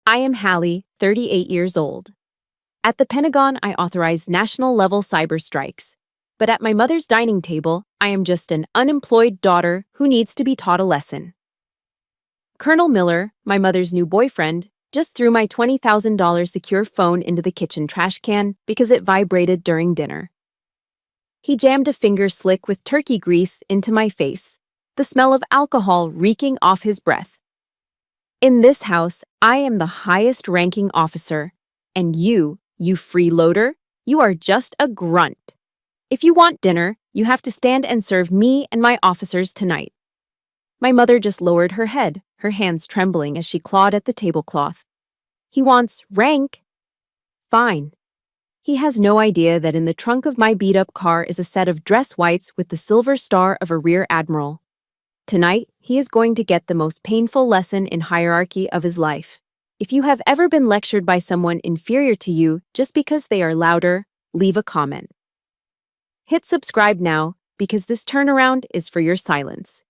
I am Hallie, 38 years old. At the Pentagon, I authorize national-level cyber strikes. But at my mother's dining table, I am just an unemployed daughter who needs to be taught a lesson. Colonel Miller, my mother's new boyfriend, just threw my $20,000 secure phone into the kitchen trash can because it vibrated during dinner. He jammed a finger slick with turkey grease into my face, the smell of alcohol reeking off his breath. In this house, I am the highest-ranking officer, and you freeloader, you are just a grunt. If you want dinner, you have to stand and serve me and my officers tonight. My mother just lowered her head, her hands trembling as she clawed at the tablecloth. He wants rank. Fine. He has no idea that in the trunk of my beat-up car is a set of dress whites with the silver star of a rear admiral. Tonight, he is going to get the most painful lesson in hierarchy of his life. If you have ever been lectured by someone inferior to you just because they are louder, leave a comment. Hit subscribe now, because this turnaround is for your silence.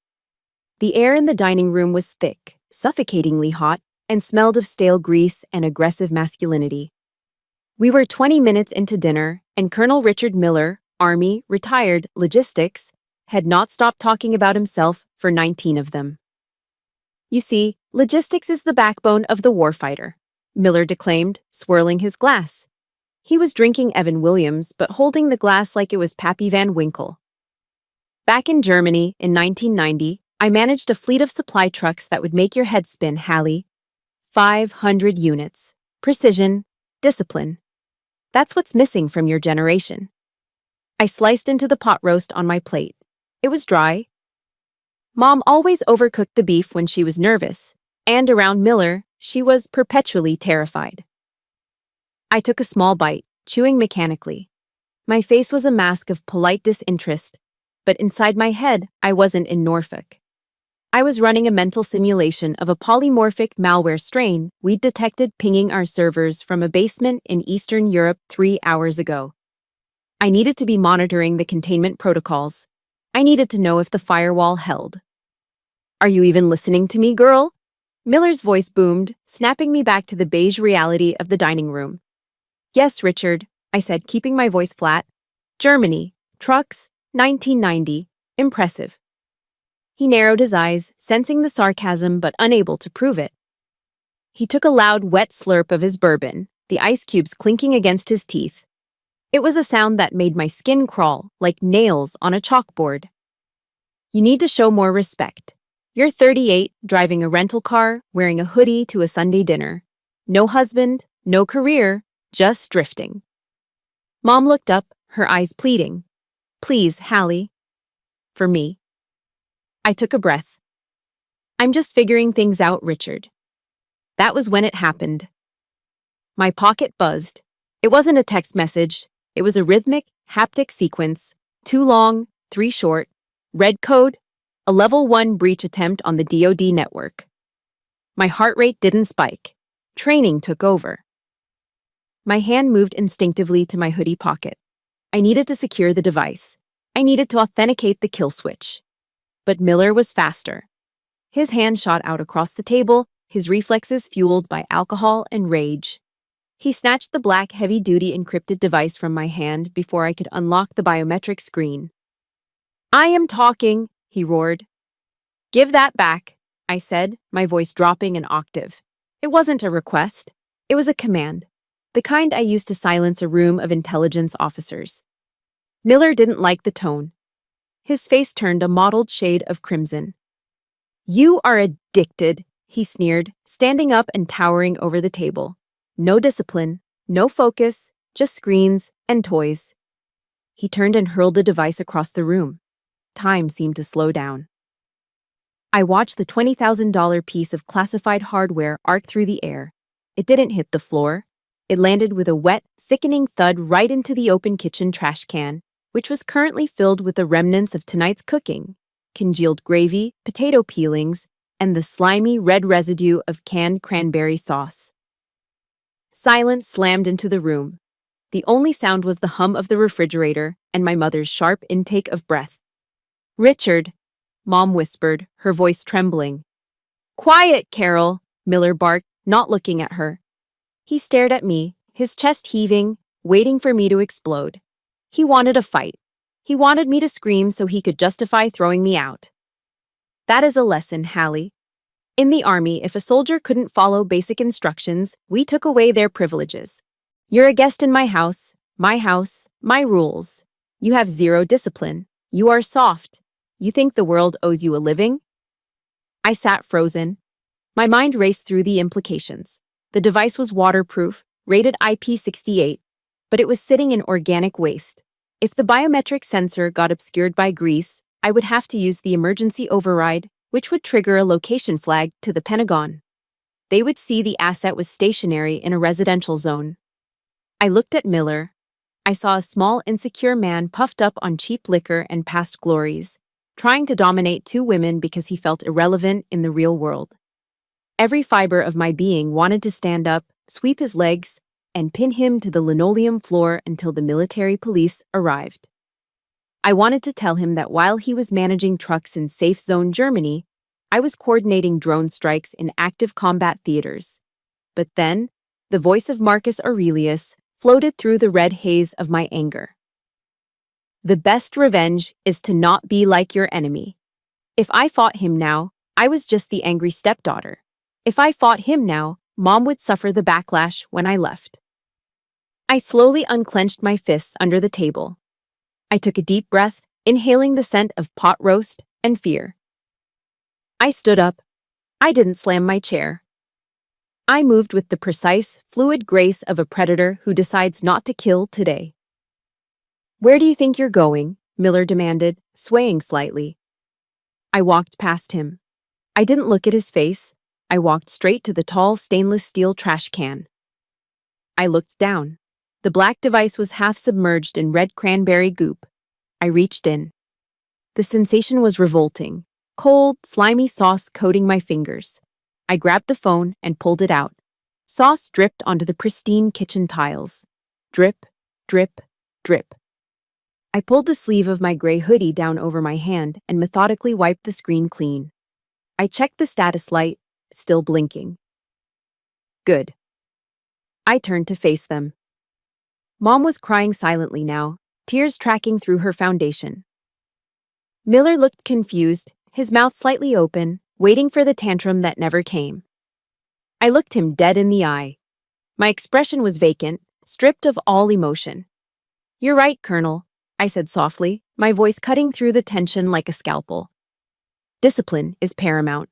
The air in the dining room was thick, suffocatingly hot, and smelled of stale grease and aggressive masculinity. We were 20 minutes into dinner, and Colonel Richard Miller, Army, retired, logistics, had not stopped talking about himself for 19 of them. You see, logistics is the backbone of the warfighter, Miller declaimed, swirling his glass. He was drinking Evan Williams, but holding the glass like it was Pappy Van Winkle. Back in Germany, in 1990, I managed a fleet of supply trucks that would make your head spin, Hallie. 500 units. Precision. Discipline. That's what's missing from your generation. I sliced into the pot roast on my plate. It was dry. Mom always overcooked the beef when she was nervous, and around Miller, she was perpetually terrified. I took a small bite, chewing mechanically. My face was a mask of polite disinterest, but inside my head, I wasn't in Norfolk. I was running a mental simulation of a polymorphic malware strain we'd detected pinging our servers from a basement in Eastern Europe 3 hours ago. I needed to be monitoring the containment protocols. I needed to know if the firewall held. Are you even listening to me, girl? Miller's voice boomed, snapping me back to the beige reality of the dining room. Yes, Richard, I said, keeping my voice flat. Germany, trucks, 1990, impressive. He narrowed his eyes, sensing the sarcasm but unable to prove it. He took a loud, wet slurp of his bourbon, the ice cubes clinking against his teeth. It was a sound that made my skin crawl, like nails on a chalkboard. You need to show more respect. You're 38, driving a rental car, wearing a hoodie to a Sunday dinner. No husband, no career, just drifting. Mom looked up, her eyes pleading. Please, Hallie. For me. I took a breath. I'm just figuring things out, Richard. That was when it happened. My pocket buzzed. It wasn't a text message. It was a rhythmic, haptic sequence. 2 long, 3 short. Red code, a level 1 breach attempt on the DoD network. My heart rate didn't spike. Training took over. My hand moved instinctively to my hoodie pocket. I needed to secure the device. I needed to authenticate the kill switch. But Miller was faster. His hand shot out across the table, his reflexes fueled by alcohol and rage. He snatched the black, heavy-duty encrypted device from my hand before I could unlock the biometric screen. I am talking, he roared. Give that back, I said, my voice dropping an octave. It wasn't a request. It was a command, the kind I used to silence a room of intelligence officers. Miller didn't like the tone. His face turned a mottled shade of crimson. You are addicted, he sneered, standing up and towering over the table. No discipline, no focus, just screens and toys. He turned and hurled the device across the room. Time seemed to slow down. I watched the $20,000 piece of classified hardware arc through the air. It didn't hit the floor. It landed with a wet, sickening thud right into the open kitchen trash can, which was currently filled with the remnants of tonight's cooking, congealed gravy, potato peelings, and the slimy red residue of canned cranberry sauce. Silence slammed into the room. The only sound was the hum of the refrigerator and my mother's sharp intake of breath. Richard, Mom whispered, her voice trembling. Quiet, Carol, Miller barked, not looking at her. He stared at me, his chest heaving, waiting for me to explode. He wanted a fight. He wanted me to scream so he could justify throwing me out. That is a lesson, Hallie. In the army, if a soldier couldn't follow basic instructions, we took away their privileges. You're a guest in my house, my rules. You have zero discipline. You are soft. You think the world owes you a living? I sat frozen. My mind raced through the implications. The device was waterproof, rated IP68, but it was sitting in organic waste. If the biometric sensor got obscured by grease, I would have to use the emergency override, which would trigger a location flag to the Pentagon. They would see the asset was stationary in a residential zone. I looked at Miller. I saw a small, insecure man puffed up on cheap liquor and past glories, trying to dominate two women because he felt irrelevant in the real world. Every fiber of my being wanted to stand up, sweep his legs, and pin him to the linoleum floor until the military police arrived. I wanted to tell him that while he was managing trucks in safe zone Germany, I was coordinating drone strikes in active combat theaters. But then, the voice of Marcus Aurelius floated through the red haze of my anger. The best revenge is to not be like your enemy. If I fought him now, I was just the angry stepdaughter. If I fought him now, Mom would suffer the backlash when I left. I slowly unclenched my fists under the table. I took a deep breath, inhaling the scent of pot roast and fear. I stood up. I didn't slam my chair. I moved with the precise, fluid grace of a predator who decides not to kill today. "Where do you think you're going?" Miller demanded, swaying slightly. I walked past him. I didn't look at his face. I walked straight to the tall stainless steel trash can. I looked down. The black device was half submerged in red cranberry goop. I reached in. The sensation was revolting. Cold, slimy sauce coating my fingers. I grabbed the phone and pulled it out. Sauce dripped onto the pristine kitchen tiles. Drip, drip, drip. I pulled the sleeve of my gray hoodie down over my hand and methodically wiped the screen clean. I checked the status light, still blinking. Good. I turned to face them. Mom was crying silently now, tears tracking through her foundation. Miller looked confused, his mouth slightly open, waiting for the tantrum that never came. I looked him dead in the eye. My expression was vacant, stripped of all emotion. "You're right, Colonel," I said softly, my voice cutting through the tension like a scalpel. "Discipline is paramount."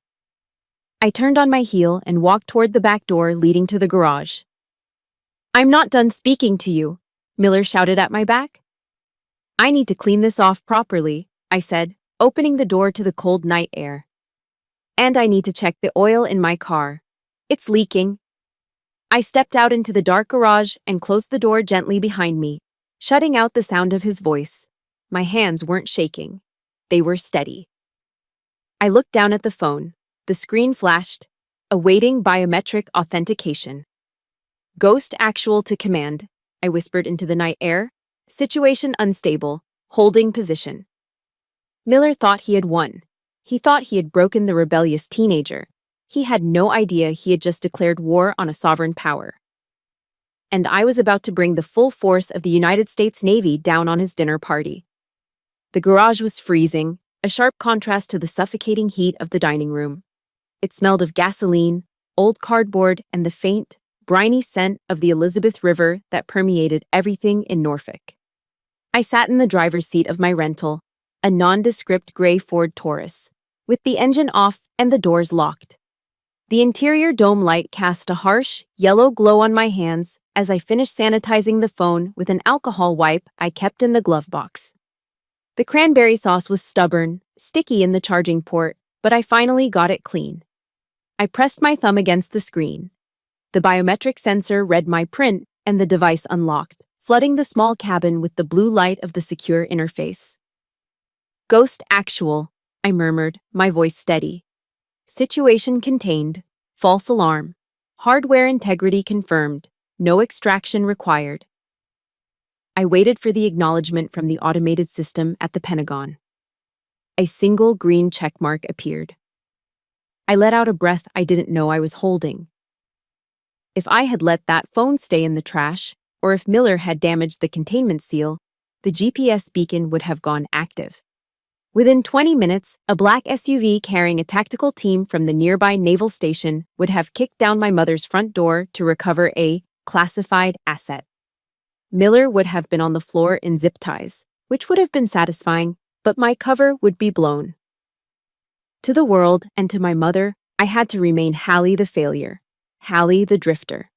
I turned on my heel and walked toward the back door leading to the garage. "I'm not done speaking to you," Miller shouted at my back. "I need to clean this off properly," I said, opening the door to the cold night air. "And I need to check the oil in my car. It's leaking." I stepped out into the dark garage and closed the door gently behind me, shutting out the sound of his voice. My hands weren't shaking. They were steady. I looked down at the phone. The screen flashed, awaiting biometric authentication. "Ghost actual to command," I whispered into the night air. "Situation unstable. Holding position." Miller thought he had won. He thought he had broken the rebellious teenager. He had no idea he had just declared war on a sovereign power. And I was about to bring the full force of the United States Navy down on his dinner party. The garage was freezing, a sharp contrast to the suffocating heat of the dining room. It smelled of gasoline, old cardboard, and the faint, briny scent of the Elizabeth River that permeated everything in Norfolk. I sat in the driver's seat of my rental, a nondescript gray Ford Taurus, with the engine off and the doors locked. The interior dome light cast a harsh, yellow glow on my hands as I finished sanitizing the phone with an alcohol wipe I kept in the glove box. The cranberry sauce was stubborn, sticky in the charging port, but I finally got it clean. I pressed my thumb against the screen. The biometric sensor read my print and the device unlocked, flooding the small cabin with the blue light of the secure interface. "Ghost actual," I murmured, my voice steady. "Situation contained. False alarm. Hardware integrity confirmed. No extraction required." I waited for the acknowledgement from the automated system at the Pentagon. A single green checkmark appeared. I let out a breath I didn't know I was holding. If I had let that phone stay in the trash, or if Miller had damaged the containment seal, the GPS beacon would have gone active. Within 20 minutes, a black SUV carrying a tactical team from the nearby naval station would have kicked down my mother's front door to recover a classified asset. Miller would have been on the floor in zip ties, which would have been satisfying, but my cover would be blown. To the world and to my mother, I had to remain Hallie the failure, Hallie the drifter.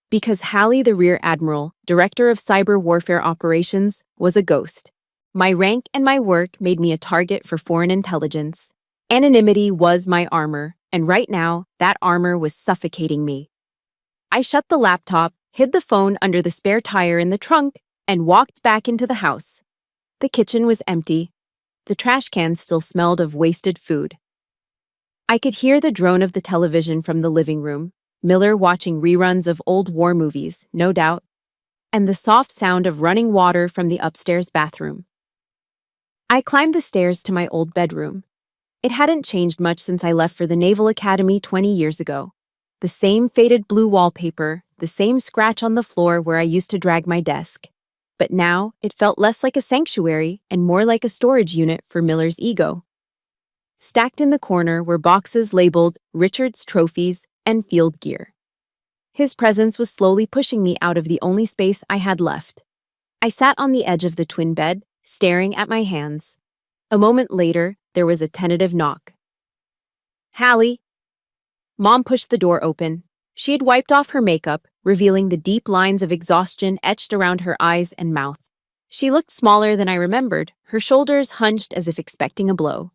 Because Hallie the Rear Admiral, Director of Cyber Warfare Operations, was a ghost. My rank and my work made me a target for foreign intelligence. Anonymity was my armor, and right now, that armor was suffocating me. I shut the laptop, hid the phone under the spare tire in the trunk, and walked back into the house. The kitchen was empty. The trash cans still smelled of wasted food. I could hear the drone of the television from the living room, Miller watching reruns of old war movies, no doubt, and the soft sound of running water from the upstairs bathroom. I climbed the stairs to my old bedroom. It hadn't changed much since I left for the Naval Academy 20 years ago. The same faded blue wallpaper, the same scratch on the floor where I used to drag my desk. But now, it felt less like a sanctuary and more like a storage unit for Miller's ego. Stacked in the corner were boxes labeled Richard's Trophies and Field Gear. His presence was slowly pushing me out of the only space I had left. I sat on the edge of the twin bed, staring at my hands. A moment later, there was a tentative knock. "Hallie." Mom pushed the door open. She had wiped off her makeup, revealing the deep lines of exhaustion etched around her eyes and mouth. She looked smaller than I remembered, her shoulders hunched as if expecting a blow.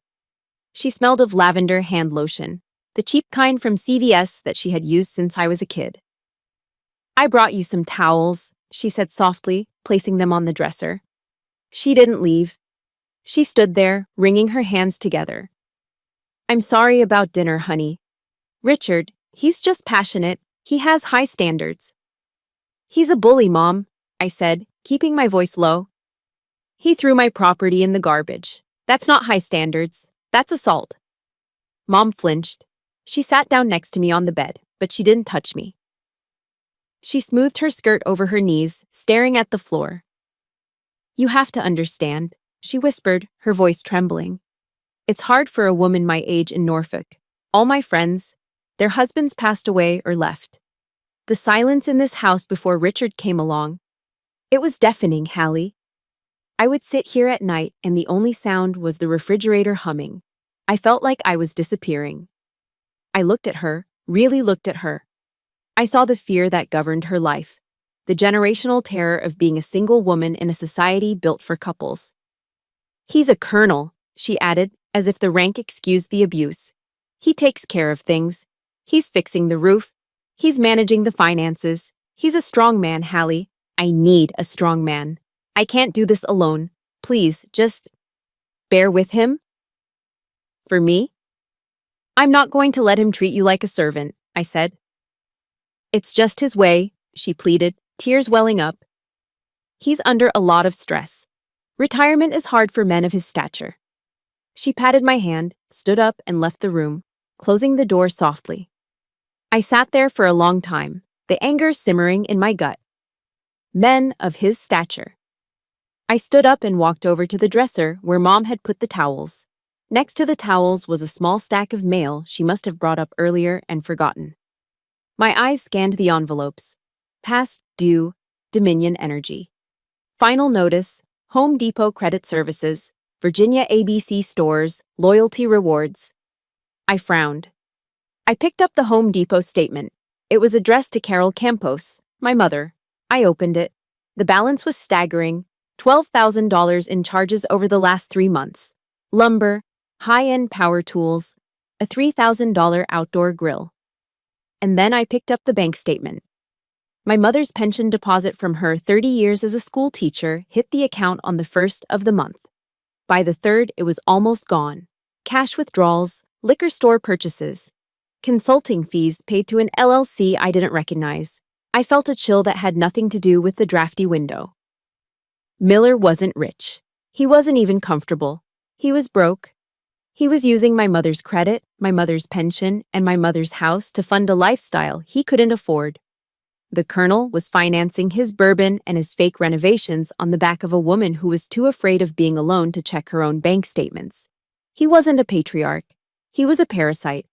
She smelled of lavender hand lotion, the cheap kind from CVS that she had used since I was a kid. "I brought you some towels," she said softly, placing them on the dresser. She didn't leave. She stood there, wringing her hands together. "I'm sorry about dinner, honey. Richard, he's just passionate. He has high standards." "He's a bully, Mom," I said, keeping my voice low. "He threw my property in the garbage. That's not high standards. That's assault." Mom flinched. She sat down next to me on the bed, but she didn't touch me. She smoothed her skirt over her knees, staring at the floor. "You have to understand," she whispered, her voice trembling. "It's hard for a woman my age in Norfolk. All my friends, their husbands passed away or left. The silence in this house before Richard came along. It was deafening, Hallie. I would sit here at night and the only sound was the refrigerator humming. I felt like I was disappearing." I looked at her, really looked at her. I saw the fear that governed her life, the generational terror of being a single woman in a society built for couples. "He's a colonel," she added, as if the rank excused the abuse. "He takes care of things. He's fixing the roof. He's managing the finances. He's a strong man, Hallie. I need a strong man. I can't do this alone. Please, just bear with him." "For me? I'm not going to let him treat you like a servant," I said. "It's just his way," she pleaded, tears welling up. "He's under a lot of stress. Retirement is hard for men of his stature." She patted my hand, stood up, and left the room, closing the door softly. I sat there for a long time, the anger simmering in my gut. Men of his stature. I stood up and walked over to the dresser where Mom had put the towels. Next to the towels was a small stack of mail she must have brought up earlier and forgotten. My eyes scanned the envelopes. Past due, Dominion Energy. Final notice, Home Depot Credit Services, Virginia ABC Stores, Loyalty Rewards. I frowned. I picked up the Home Depot statement. It was addressed to Carol Campos, my mother. I opened it. The balance was staggering, $12,000 in charges over the last 3 months. Lumber, high-end power tools, a $3,000 outdoor grill. And then I picked up the bank statement. My mother's pension deposit from her 30 years as a school teacher hit the account on the 1st of the month. By the 3rd, it was almost gone. Cash withdrawals, liquor store purchases, consulting fees paid to an LLC I didn't recognize. I felt a chill that had nothing to do with the drafty window. Miller wasn't rich. He wasn't even comfortable. He was broke. He was using my mother's credit, my mother's pension, and my mother's house to fund a lifestyle he couldn't afford. The colonel was financing his bourbon and his fake renovations on the back of a woman who was too afraid of being alone to check her own bank statements. He wasn't a patriarch. He was a parasite.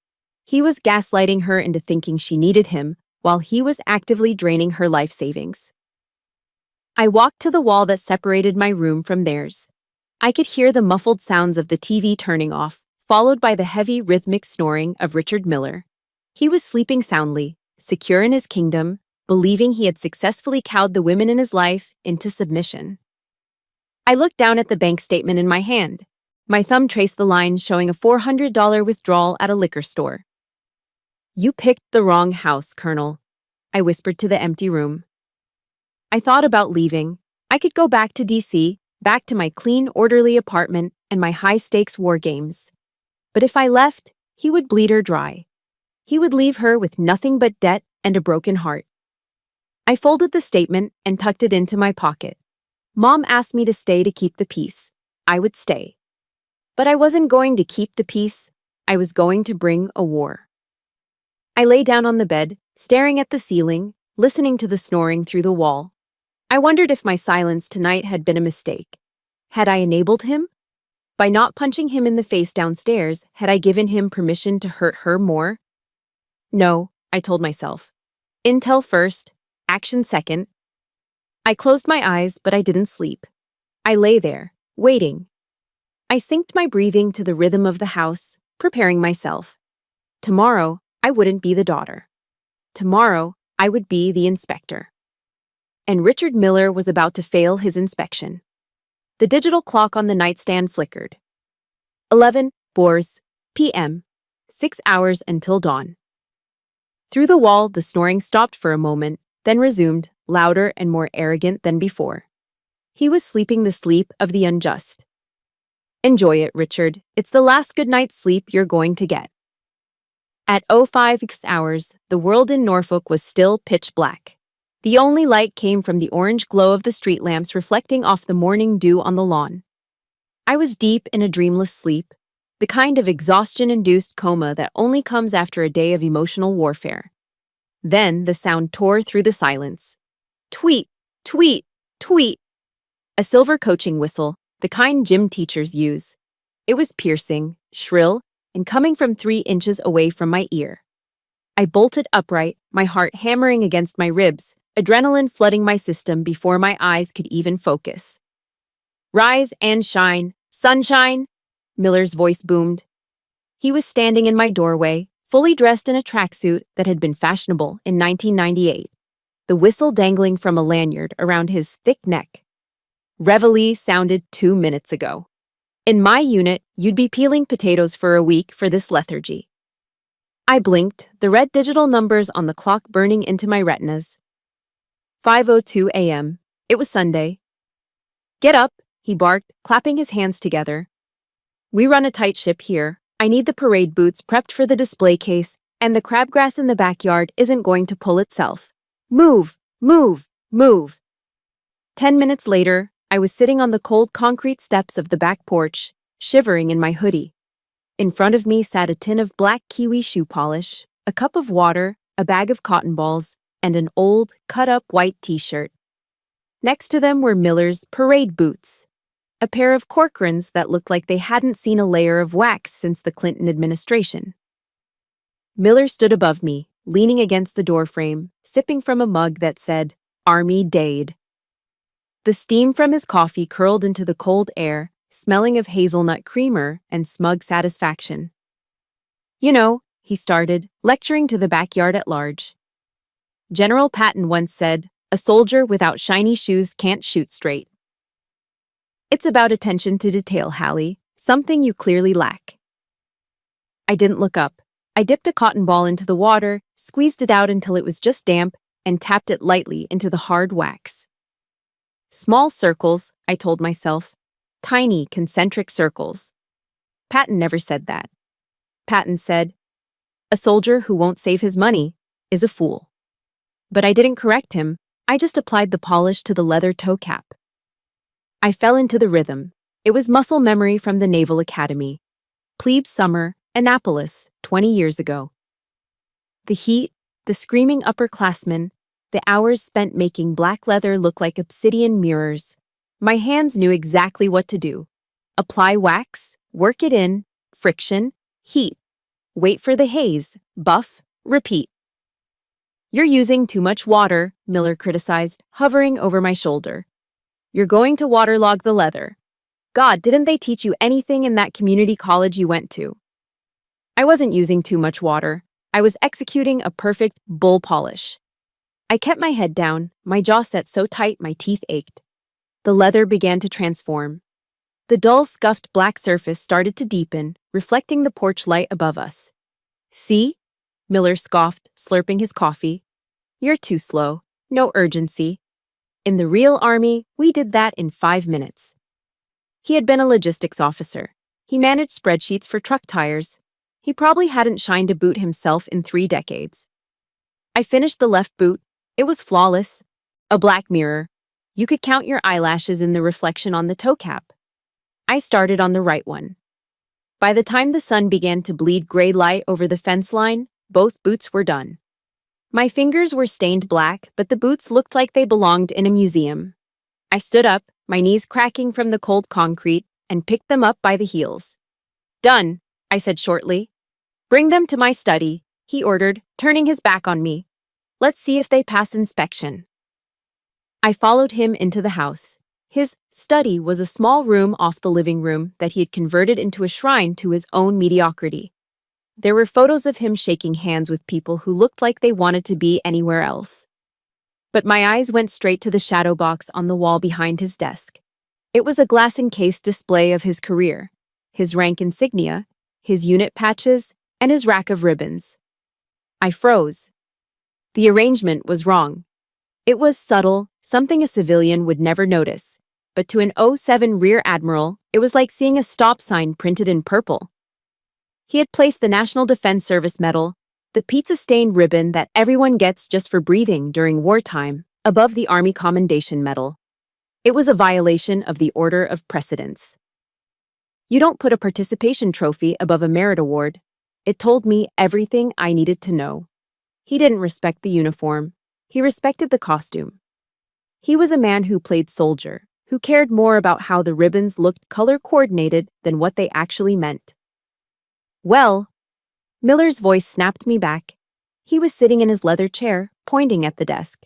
He was gaslighting her into thinking she needed him while he was actively draining her life savings. I walked to the wall that separated my room from theirs. I could hear the muffled sounds of the TV turning off, followed by the heavy rhythmic snoring of Richard Miller. He was sleeping soundly, secure in his kingdom, believing he had successfully cowed the women in his life into submission. I looked down at the bank statement in my hand. My thumb traced the line showing a $400 withdrawal at a liquor store. "You picked the wrong house, Colonel," I whispered to the empty room. I thought about leaving. I could go back to DC, back to my clean, orderly apartment and my high-stakes war games. But if I left, he would bleed her dry. He would leave her with nothing but debt and a broken heart. I folded the statement and tucked it into my pocket. Mom asked me to stay to keep the peace. I would stay. But I wasn't going to keep the peace. I was going to bring a war. I lay down on the bed, staring at the ceiling, listening to the snoring through the wall. I wondered if my silence tonight had been a mistake. Had I enabled him? By not punching him in the face downstairs, had I given him permission to hurt her more? No, I told myself. Intel first, action second. I closed my eyes, but I didn't sleep. I lay there, waiting. I synced my breathing to the rhythm of the house, preparing myself. Tomorrow, I wouldn't be the daughter. Tomorrow, I would be the inspector. And Richard Miller was about to fail his inspection. The digital clock on the nightstand flickered. 11:04 p.m. 6 hours until dawn. Through the wall, the snoring stopped for a moment, then resumed, louder and more arrogant than before. He was sleeping the sleep of the unjust. Enjoy it, Richard. It's the last good night's sleep you're going to get. At 05 hours, the world in Norfolk was still pitch black. The only light came from the orange glow of the street lamps reflecting off the morning dew on the lawn. I was deep in a dreamless sleep, the kind of exhaustion-induced coma that only comes after a day of emotional warfare. Then the sound tore through the silence. Tweet, tweet, tweet. A silver coaching whistle, the kind gym teachers use. It was piercing, shrill, and coming from 3 inches away from my ear. I bolted upright, my heart hammering against my ribs, adrenaline flooding my system before my eyes could even focus. "Rise and shine, sunshine," Miller's voice boomed. He was standing in my doorway, fully dressed in a tracksuit that had been fashionable in 1998, the whistle dangling from a lanyard around his thick neck. Reveille sounded 2 minutes ago. In my unit, you'd be peeling potatoes for a week for this lethargy. I blinked, the red digital numbers on the clock burning into my retinas. 5:02 a.m. It was Sunday. "Get up," he barked, clapping his hands together. "We run a tight ship here. I need the parade boots prepped for the display case, and the crabgrass in the backyard isn't going to pull itself. Move, move, move." 10 minutes later, I was sitting on the cold concrete steps of the back porch, shivering in my hoodie. In front of me sat a tin of black kiwi shoe polish, a cup of water, a bag of cotton balls, and an old, cut-up white t-shirt. Next to them were Miller's parade boots, a pair of Corcorans that looked like they hadn't seen a layer of wax since the Clinton administration. Miller stood above me, leaning against the doorframe, sipping from a mug that said, "Army Dade." The steam from his coffee curled into the cold air, smelling of hazelnut creamer and smug satisfaction. "You know," he started, lecturing to the backyard at large. "General Patton once said, 'A soldier without shiny shoes can't shoot straight.' It's about attention to detail, Hallie, something you clearly lack." I didn't look up. I dipped a cotton ball into the water, squeezed it out until it was just damp, and tapped it lightly into the hard wax. Small circles, I told myself. Tiny, concentric circles. Patton never said that. Patton said, "A soldier who won't save his money is a fool." But I didn't correct him. I just applied the polish to the leather toe cap. I fell into the rhythm. It was muscle memory from the Naval Academy. Plebe summer, Annapolis, 20 years ago. The heat, the screaming upperclassmen, The hours spent making black leather look like obsidian mirrors. My hands knew exactly what to do. Apply wax, work it in, friction, heat. Wait for the haze, buff, repeat. "You're using too much water," Miller criticized, hovering over my shoulder. "You're going to waterlog the leather. God, didn't they teach you anything in that community college you went to?" I wasn't using too much water. I was executing a perfect bull polish. I kept my head down, my jaw set so tight my teeth ached. The leather began to transform. The dull, scuffed black surface started to deepen, reflecting the porch light above us. "See?" Miller scoffed, slurping his coffee. "You're too slow. No urgency. In the real army, we did that in 5 minutes." He had been a logistics officer. He managed spreadsheets for truck tires. He probably hadn't shined a boot himself in 3 decades. I finished the left boot. It was flawless. A black mirror. You could count your eyelashes in the reflection on the toe cap. I started on the right one. By the time the sun began to bleed gray light over the fence line, both boots were done. My fingers were stained black, but the boots looked like they belonged in a museum. I stood up, my knees cracking from the cold concrete, and picked them up by the heels. "Done," I said shortly. "Bring them to my study," he ordered, turning his back on me. "Let's see if they pass inspection." I followed him into the house. His study was a small room off the living room that he had converted into a shrine to his own mediocrity. There were photos of him shaking hands with people who looked like they wanted to be anywhere else. But my eyes went straight to the shadow box on the wall behind his desk. It was a glass-encased display of his career, his rank insignia, his unit patches, and his rack of ribbons. I froze. The arrangement was wrong. It was subtle, something a civilian would never notice, but to an 07 Rear Admiral, it was like seeing a stop sign printed in purple. He had placed the National Defense Service Medal, the pizza-stained ribbon that everyone gets just for breathing during wartime, above the Army Commendation Medal. It was a violation of the order of precedence. You don't put a participation trophy above a merit award. It told me everything I needed to know. He didn't respect the uniform. He respected the costume. He was a man who played soldier, who cared more about how the ribbons looked color-coordinated than what they actually meant. "Well," Miller's voice snapped me back. He was sitting in his leather chair, pointing at the desk.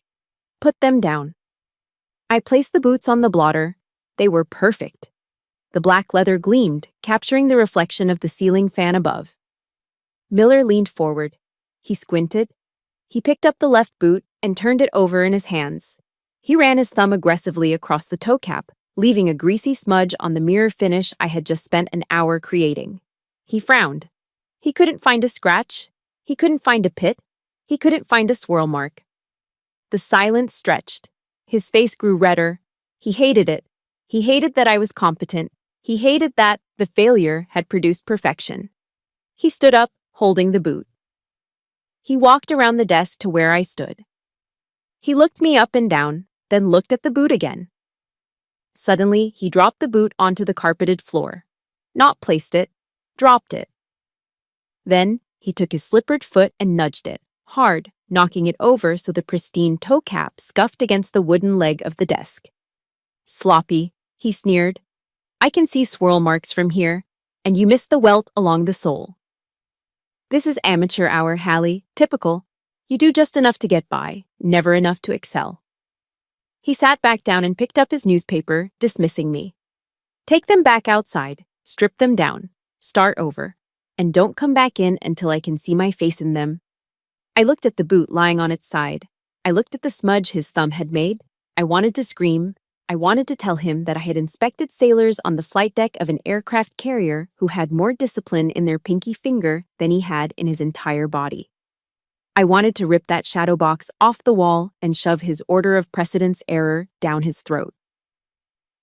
"Put them down." I placed the boots on the blotter. They were perfect. The black leather gleamed, capturing the reflection of the ceiling fan above. Miller leaned forward. He squinted. He picked up the left boot and turned it over in his hands. He ran his thumb aggressively across the toe cap, leaving a greasy smudge on the mirror finish I had just spent an hour creating. He frowned. He couldn't find a scratch. He couldn't find a pit. He couldn't find a swirl mark. The silence stretched. His face grew redder. He hated it. He hated that I was competent. He hated that the failure had produced perfection. He stood up, holding the boot. He walked around the desk to where I stood. He looked me up and down, then looked at the boot again. Suddenly, he dropped the boot onto the carpeted floor. Not placed it, dropped it. Then, he took his slippered foot and nudged it, hard, knocking it over so the pristine toe cap scuffed against the wooden leg of the desk. "Sloppy," he sneered. "I can see swirl marks from here, and you missed the welt along the sole." "This is amateur hour, Hallie. Typical. You do just enough to get by, never enough to excel." He sat back down and picked up his newspaper, dismissing me. "Take them back outside, strip them down, start over, and don't come back in until I can see my face in them." I looked at the boot lying on its side. I looked at the smudge his thumb had made. I wanted to scream. I wanted to tell him that I had inspected sailors on the flight deck of an aircraft carrier who had more discipline in their pinky finger than he had in his entire body. I wanted to rip that shadow box off the wall and shove his order of precedence error down his throat.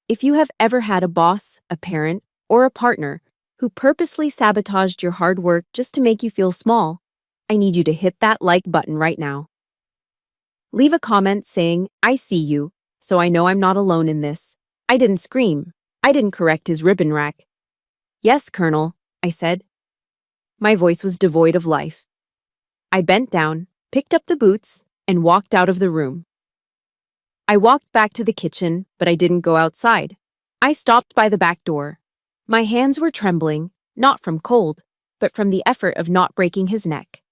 If you have ever had a boss, a parent, or a partner who purposely sabotaged your hard work just to make you feel small, I need you to hit that like button right now. Leave a comment saying, "I see you," so I know I'm not alone in this. I didn't scream. I didn't correct his ribbon rack. "Yes, Colonel," I said. My voice was devoid of life. I bent down, picked up the boots, and walked out of the room. I walked back to the kitchen, but I didn't go outside. I stopped by the back door. My hands were trembling, not from cold, but from the effort of not breaking his neck.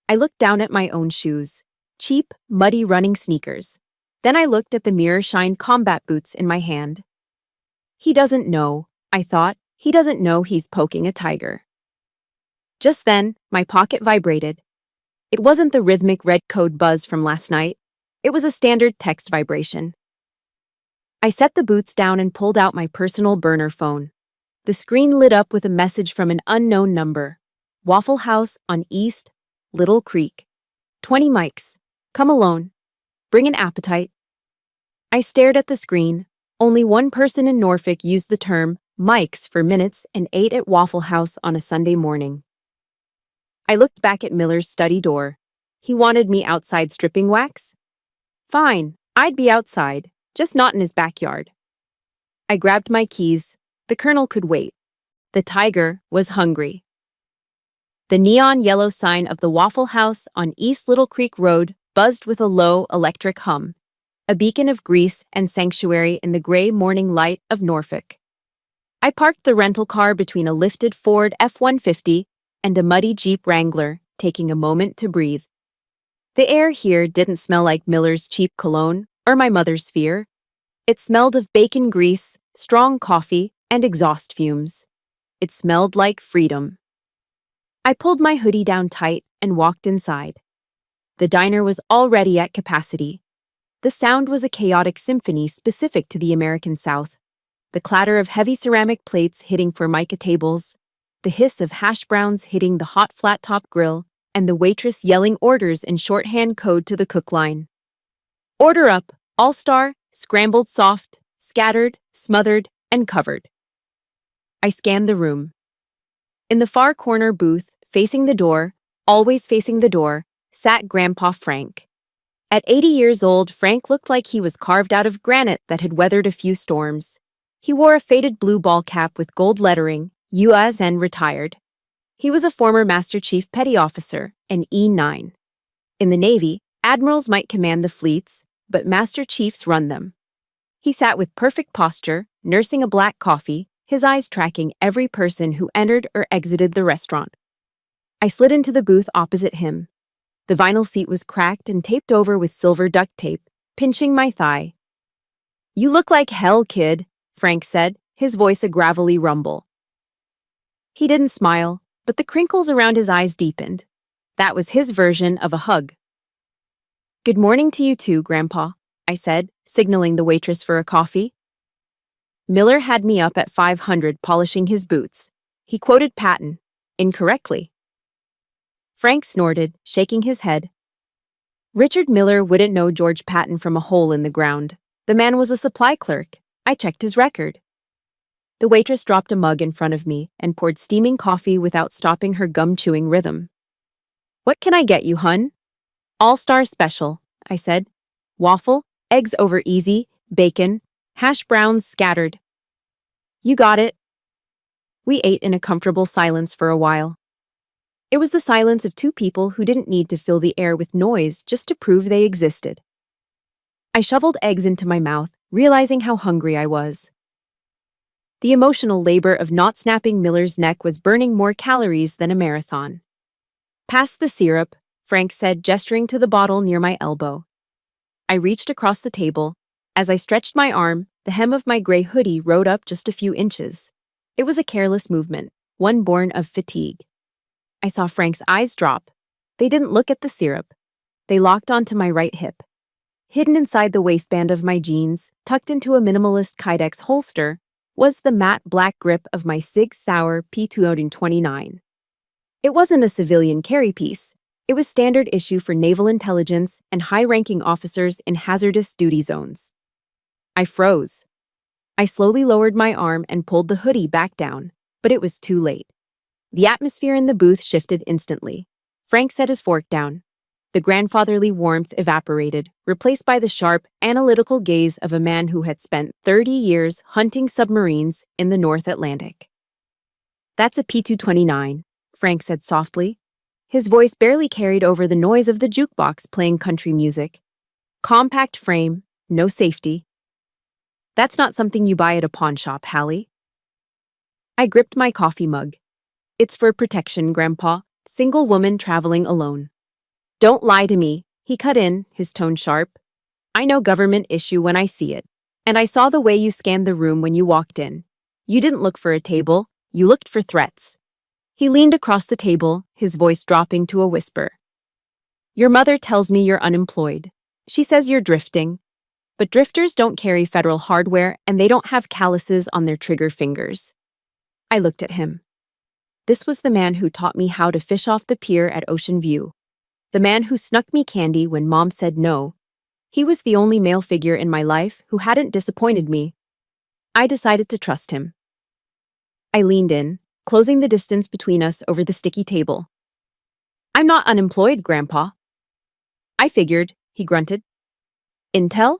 I looked down at my own shoes, cheap, muddy running sneakers. Then I looked at the mirror-shined combat boots in my hand. He doesn't know, I thought. He doesn't know he's poking a tiger. Just then, my pocket vibrated. It wasn't the rhythmic red code buzz from last night. It was a standard text vibration. I set the boots down and pulled out my personal burner phone. The screen lit up with a message from an unknown number. Waffle House on East, Little Creek. 20 mics. Come alone. Bring an appetite. I stared at the screen. Only one person in Norfolk used the term mics for minutes and ate at Waffle House on a Sunday morning. I looked back at Miller's study door. He wanted me outside stripping wax? Fine, I'd be outside, just not in his backyard. I grabbed my keys. The colonel could wait. The tiger was hungry. The neon yellow sign of the Waffle House on East Little Creek Road buzzed with a low electric hum, a beacon of grease and sanctuary in the gray morning light of Norfolk. I parked the rental car between a lifted Ford F-150 and a muddy Jeep Wrangler, taking a moment to breathe. The air here didn't smell like Miller's cheap cologne or my mother's fear. It smelled of bacon grease, strong coffee, and exhaust fumes. It smelled like freedom. I pulled my hoodie down tight and walked inside. The diner was already at capacity. The sound was a chaotic symphony specific to the American South. The clatter of heavy ceramic plates hitting formica tables, the hiss of hash browns hitting the hot flat-top grill, and the waitress yelling orders in shorthand code to the cook line. Order up, all-star, scrambled soft, scattered, smothered, and covered. I scanned the room. In the far corner booth, facing the door, always facing the door, sat Grandpa Frank. At 80 years old, Frank looked like he was carved out of granite that had weathered a few storms. He wore a faded blue ball cap with gold lettering, U.S.N. retired. He was a former Master Chief Petty Officer, an E9. In the Navy, admirals might command the fleets, but Master Chiefs run them. He sat with perfect posture, nursing a black coffee, his eyes tracking every person who entered or exited the restaurant. I slid into the booth opposite him. The vinyl seat was cracked and taped over with silver duct tape, pinching my thigh. "You look like hell, kid," Frank said, his voice a gravelly rumble. He didn't smile, but the crinkles around his eyes deepened. That was his version of a hug. "Good morning to you too, Grandpa," I said, signaling the waitress for a coffee. Miller had me up at 500 polishing his boots. He quoted Patton, incorrectly. Frank snorted, shaking his head. Richard Miller wouldn't know George Patton from a hole in the ground. The man was a supply clerk. I checked his record. The waitress dropped a mug in front of me and poured steaming coffee without stopping her gum-chewing rhythm. "What can I get you, hun?" "All-star special," I said. "Waffle, eggs over easy, bacon, hash browns scattered." "You got it." We ate in a comfortable silence for a while. It was the silence of two people who didn't need to fill the air with noise just to prove they existed. I shoveled eggs into my mouth, realizing how hungry I was. The emotional labor of not snapping Miller's neck was burning more calories than a marathon. "Pass the syrup," Frank said, gesturing to the bottle near my elbow. I reached across the table. As I stretched my arm, the hem of my gray hoodie rode up just a few inches. It was a careless movement, one born of fatigue. I saw Frank's eyes drop. They didn't look at the syrup. They locked onto my right hip. Hidden inside the waistband of my jeans, tucked into a minimalist Kydex holster, was the matte black grip of my Sig Sauer P229. It wasn't a civilian carry piece. It was standard issue for naval intelligence and high-ranking officers in hazardous duty zones. I froze. I slowly lowered my arm and pulled the hoodie back down, but it was too late. The atmosphere in the booth shifted instantly. Frank set his fork down. The grandfatherly warmth evaporated, replaced by the sharp, analytical gaze of a man who had spent 30 years hunting submarines in the North Atlantic. "That's a P229, Frank said softly. His voice barely carried over the noise of the jukebox playing country music. Compact frame, no safety. That's not something you buy at a pawn shop, Hallie. I gripped my coffee mug. It's for protection, Grandpa. Single woman traveling alone. Don't lie to me, he cut in, his tone sharp. I know government issue when I see it. And I saw the way you scanned the room when you walked in. You didn't look for a table, you looked for threats. He leaned across the table, his voice dropping to a whisper. Your mother tells me you're unemployed. She says you're drifting. But drifters don't carry federal hardware and they don't have calluses on their trigger fingers. I looked at him. This was the man who taught me how to fish off the pier at Ocean View. The man who snuck me candy when Mom said no. He was the only male figure in my life who hadn't disappointed me. I decided to trust him. I leaned in, closing the distance between us over the sticky table. I'm not unemployed, Grandpa. I figured, he grunted. Intel?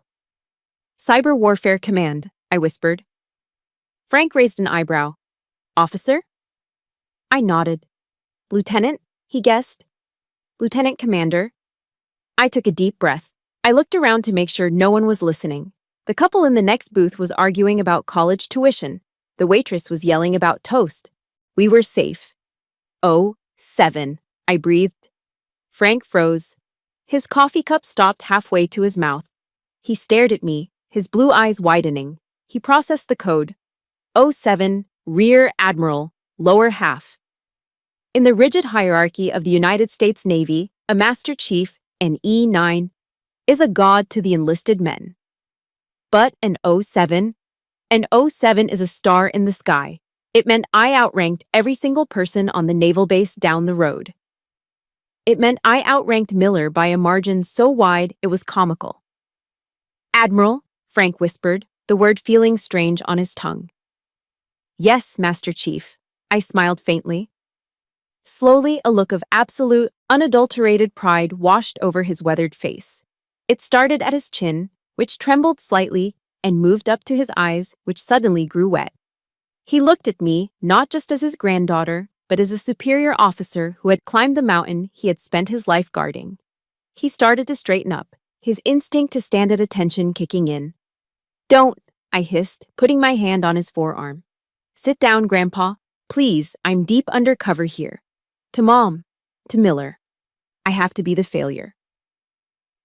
Cyber Warfare Command, I whispered. Frank raised an eyebrow. Officer? I nodded. Lieutenant, he guessed. Lieutenant Commander. I took a deep breath. I looked around to make sure no one was listening. The couple in the next booth was arguing about college tuition. The waitress was yelling about toast. We were safe. Oh, 7, I breathed. Frank froze. His coffee cup stopped halfway to his mouth. He stared at me, his blue eyes widening. He processed the code. 07, Rear Admiral, lower half. In the rigid hierarchy of the United States Navy, a Master Chief, an E9, is a god to the enlisted men. But an 07 is a star in the sky. It meant I outranked every single person on the naval base down the road. It meant I outranked Miller by a margin so wide it was comical. Admiral, Frank whispered, the word feeling strange on his tongue. Yes, Master Chief, I smiled faintly. Slowly, a look of absolute, unadulterated pride washed over his weathered face. It started at his chin, which trembled slightly, and moved up to his eyes, which suddenly grew wet. He looked at me, not just as his granddaughter, but as a superior officer who had climbed the mountain he had spent his life guarding. He started to straighten up, his instinct to stand at attention kicking in. Don't, I hissed, putting my hand on his forearm. Sit down, Grandpa. Please, I'm deep undercover here. To Mom. To Miller. I have to be the failure.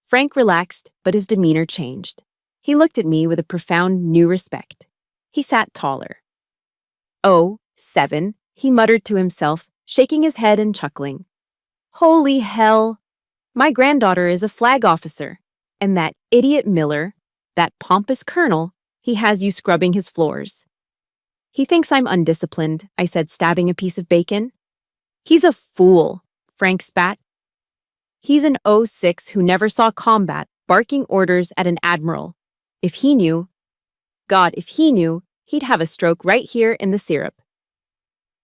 Frank relaxed, but his demeanor changed. He looked at me with a profound new respect. He sat taller. Oh, 7, he muttered to himself, shaking his head and chuckling. Holy hell! My granddaughter is a flag officer, and that idiot Miller, that pompous colonel, he has you scrubbing his floors. He thinks I'm undisciplined, I said, stabbing a piece of bacon. He's a fool, Frank spat. He's an 06 who never saw combat, barking orders at an admiral. If he knew, God, if he knew, he'd have a stroke right here in the syrup.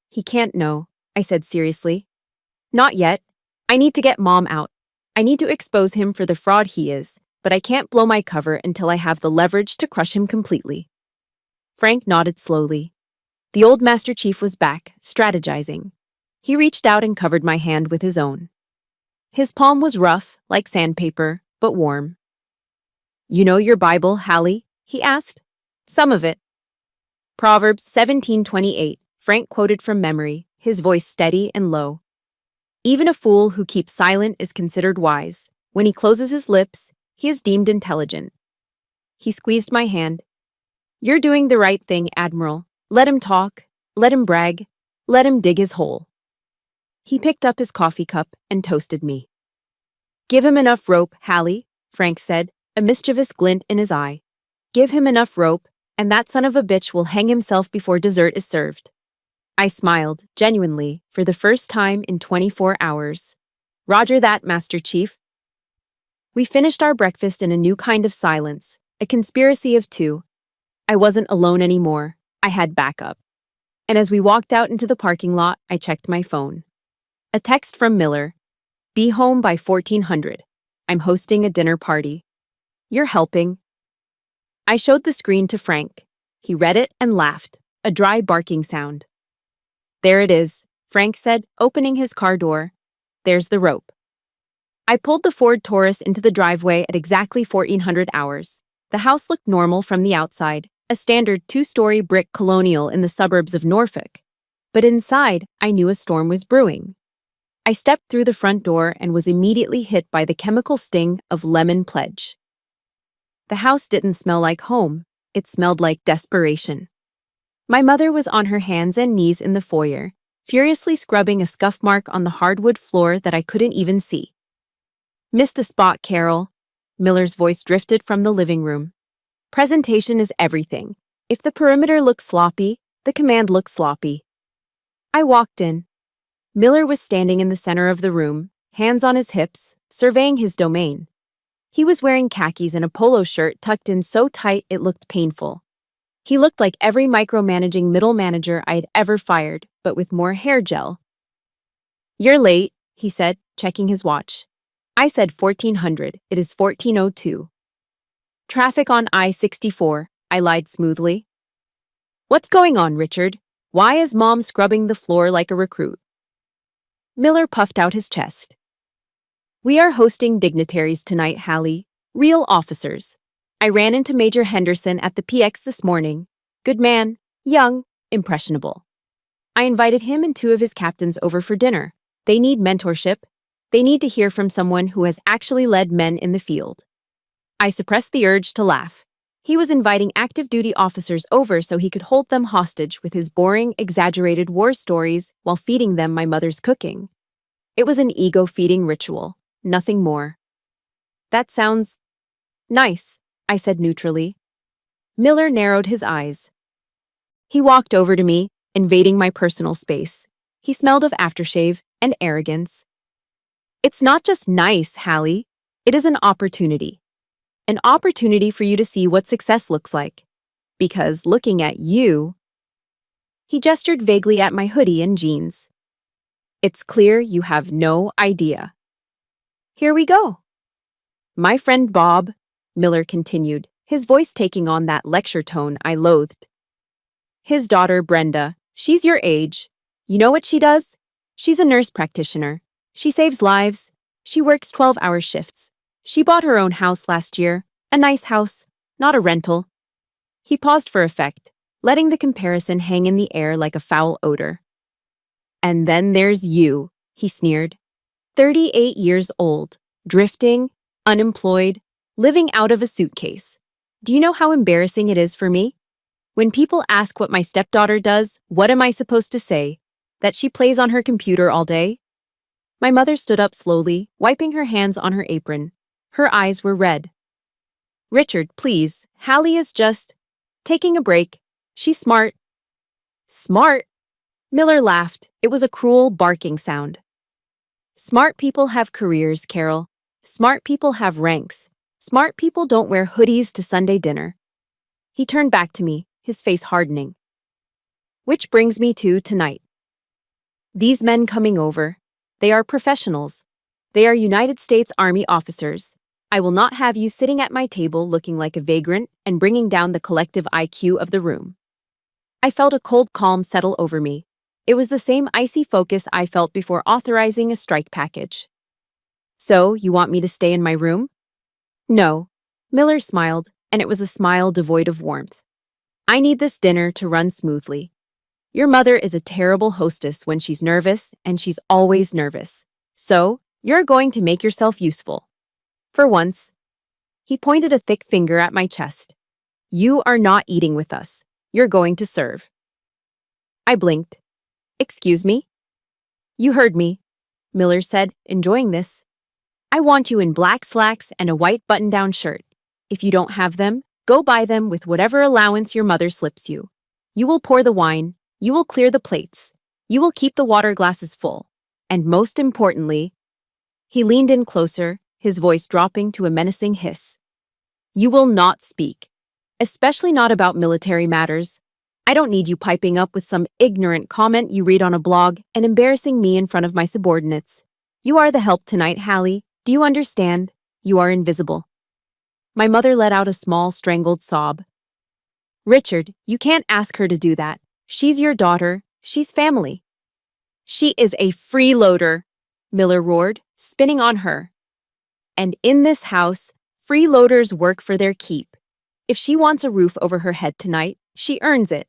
He can't know, I said seriously. Not yet. I need to get Mom out. I need to expose him for the fraud he is, but I can't blow my cover until I have the leverage to crush him completely. Frank nodded slowly. The old Master Chief was back, strategizing. He reached out and covered my hand with his own. His palm was rough, like sandpaper, but warm. You know your Bible, Hallie? He asked. Some of it. Proverbs 17:28, Frank quoted from memory, his voice steady and low. Even a fool who keeps silent is considered wise. When he closes his lips, he is deemed intelligent. He squeezed my hand. You're doing the right thing, Admiral. Let him talk. Let him brag. Let him dig his hole. He picked up his coffee cup and toasted me. Give him enough rope, Hallie, Frank said, a mischievous glint in his eye. Give him enough rope, and that son of a bitch will hang himself before dessert is served. I smiled, genuinely, for the first time in 24 hours. Roger that, Master Chief. We finished our breakfast in a new kind of silence, a conspiracy of two. I wasn't alone anymore. I had backup. And as we walked out into the parking lot, I checked my phone. A text from Miller. Be home by 1400. I'm hosting a dinner party. You're helping. I showed the screen to Frank. He read it and laughed, a dry barking sound. There it is, Frank said, opening his car door. there's the rope. I pulled the Ford Taurus into the driveway at exactly 1400 hours. The house looked normal from the outside, a standard two-story brick colonial in the suburbs of Norfolk. But inside, I knew a storm was brewing. I stepped through the front door and was immediately hit by the chemical sting of lemon pledge. The house didn't smell like home, it smelled like desperation. My mother was on her hands and knees in the foyer, furiously scrubbing a scuff mark on the hardwood floor that I couldn't even see. "Missed a spot, Carol." Miller's voice drifted from the living room. "Presentation is everything. If the perimeter looks sloppy, the command looks sloppy." I walked in. Miller was standing in the center of the room, hands on his hips, surveying his domain. He was wearing khakis and a polo shirt tucked in so tight it looked painful. He looked like every micromanaging middle manager I'd ever fired, but with more hair gel. "You're late," he said, checking his watch. "I said 1400, it is 1402. "Traffic on I-64, I lied smoothly. "What's going on, Richard? Why is Mom scrubbing the floor like a recruit?" Miller puffed out his chest. "We are hosting dignitaries tonight, Hallie. Real officers. I ran into Major Henderson at the PX this morning. Good man, young, impressionable. I invited him and two of his captains over for dinner. They need mentorship. They need to hear from someone who has actually led men in the field." I suppressed the urge to laugh. He was inviting active duty officers over so he could hold them hostage with his boring, exaggerated war stories while feeding them my mother's cooking. It was an ego-feeding ritual, nothing more. "That sounds nice," I said neutrally. Miller narrowed his eyes. He walked over to me, invading my personal space. He smelled of aftershave and arrogance. "It's not just nice, Hallie. It is an opportunity. An opportunity for you to see what success looks like. Because looking at you..." He gestured vaguely at my hoodie and jeans. "It's clear you have no idea." "Here we go." "My friend Bob," Miller continued, his voice taking on that lecture tone I loathed. "His daughter, Brenda, she's your age. You know what she does? She's a nurse practitioner. She saves lives. She works 12-hour shifts. She bought her own house last year, a nice house, not a rental." He paused for effect, letting the comparison hang in the air like a foul odor. "And then there's you," he sneered. 38 years old, drifting, unemployed, living out of a suitcase. Do you know how embarrassing it is for me? When people ask what my stepdaughter does, what am I supposed to say? That she plays on her computer all day? My mother stood up slowly, wiping her hands on her apron. Her eyes were red. "Richard, please, Hallie is just taking a break. She's smart." "Smart?" Miller laughed. It was a cruel, barking sound. "Smart people have careers, Carol. Smart people have ranks. Smart people don't wear hoodies to Sunday dinner." He turned back to me, his face hardening. "Which brings me to tonight. These men coming over, they are professionals. They are United States Army officers. I will not have you sitting at my table looking like a vagrant and bringing down the collective IQ of the room." I felt a cold calm settle over me. It was the same icy focus I felt before authorizing a strike package. "So, you want me to stay in my room?" "No." Miller smiled, and it was a smile devoid of warmth. "I need this dinner to run smoothly. Your mother is a terrible hostess when she's nervous, and she's always nervous. So, you're going to make yourself useful. For once." He pointed a thick finger at my chest. "You are not eating with us. You're going to serve." I blinked. "Excuse me?" "You heard me," Miller said, enjoying this. "I want you in black slacks and a white button-down shirt. If you don't have them, go buy them with whatever allowance your mother slips you. You will pour the wine. You will clear the plates. You will keep the water glasses full. And most importantly..." He leaned in closer, his voice dropping to a menacing hiss. "You will not speak. Especially not about military matters. I don't need you piping up with some ignorant comment you read on a blog and embarrassing me in front of my subordinates. You are the help tonight, Hallie. Do you understand? You are invisible." My mother let out a small, strangled sob. "Richard, you can't ask her to do that. She's your daughter. She's family." "She is a freeloader," Miller roared, spinning on her. And in this house, freeloaders work for their keep. If she wants a roof over her head tonight, she earns it.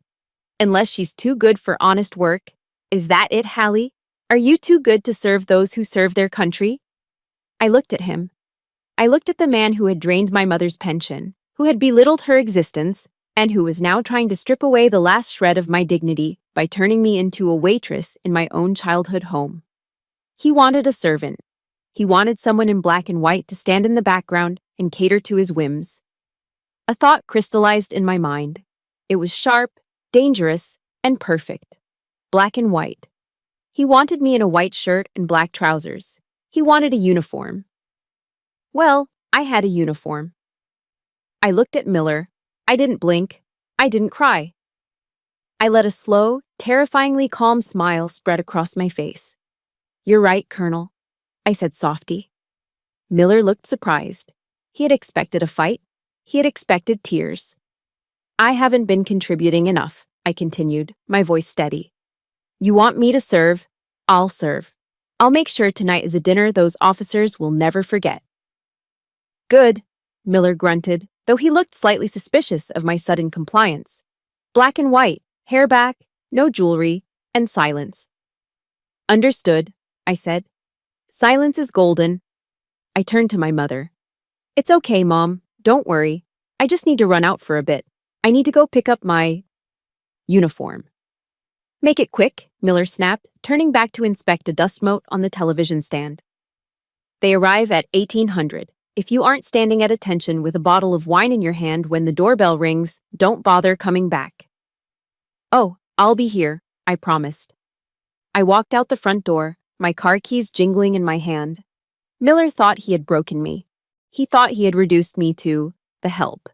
Unless she's too good for honest work. Is that it, Hallie? Are you too good to serve those who serve their country? I looked at him. I looked at the man who had drained my mother's pension, who had belittled her existence, and who was now trying to strip away the last shred of my dignity by turning me into a waitress in my own childhood home. He wanted a servant. He wanted someone in black and white to stand in the background and cater to his whims. A thought crystallized in my mind. It was sharp, dangerous, and perfect. Black and white. He wanted me in a white shirt and black trousers. He wanted a uniform. Well, I had a uniform. I looked at Miller. I didn't blink. I didn't cry. I let a slow, terrifyingly calm smile spread across my face. "You're right, Colonel," I said softly. Miller looked surprised. He had expected a fight. He had expected tears. "I haven't been contributing enough," I continued, my voice steady. "You want me to serve? I'll serve. I'll make sure tonight is a dinner those officers will never forget." "Good," Miller grunted, though he looked slightly suspicious of my sudden compliance. "Black and white, hair back, no jewelry, and silence." "Understood," I said. "Silence is golden." I turned to my mother. "It's okay, Mom. Don't worry. I just need to run out for a bit. I need to go pick up my uniform." "Make it quick," Miller snapped, turning back to inspect a dust mote on the television stand. "They arrive at 1800. If you aren't standing at attention with a bottle of wine in your hand when the doorbell rings, don't bother coming back." "Oh, I'll be here," I promised. I walked out the front door, my car keys jingling in my hand. Miller thought he had broken me. He thought he had reduced me to the help.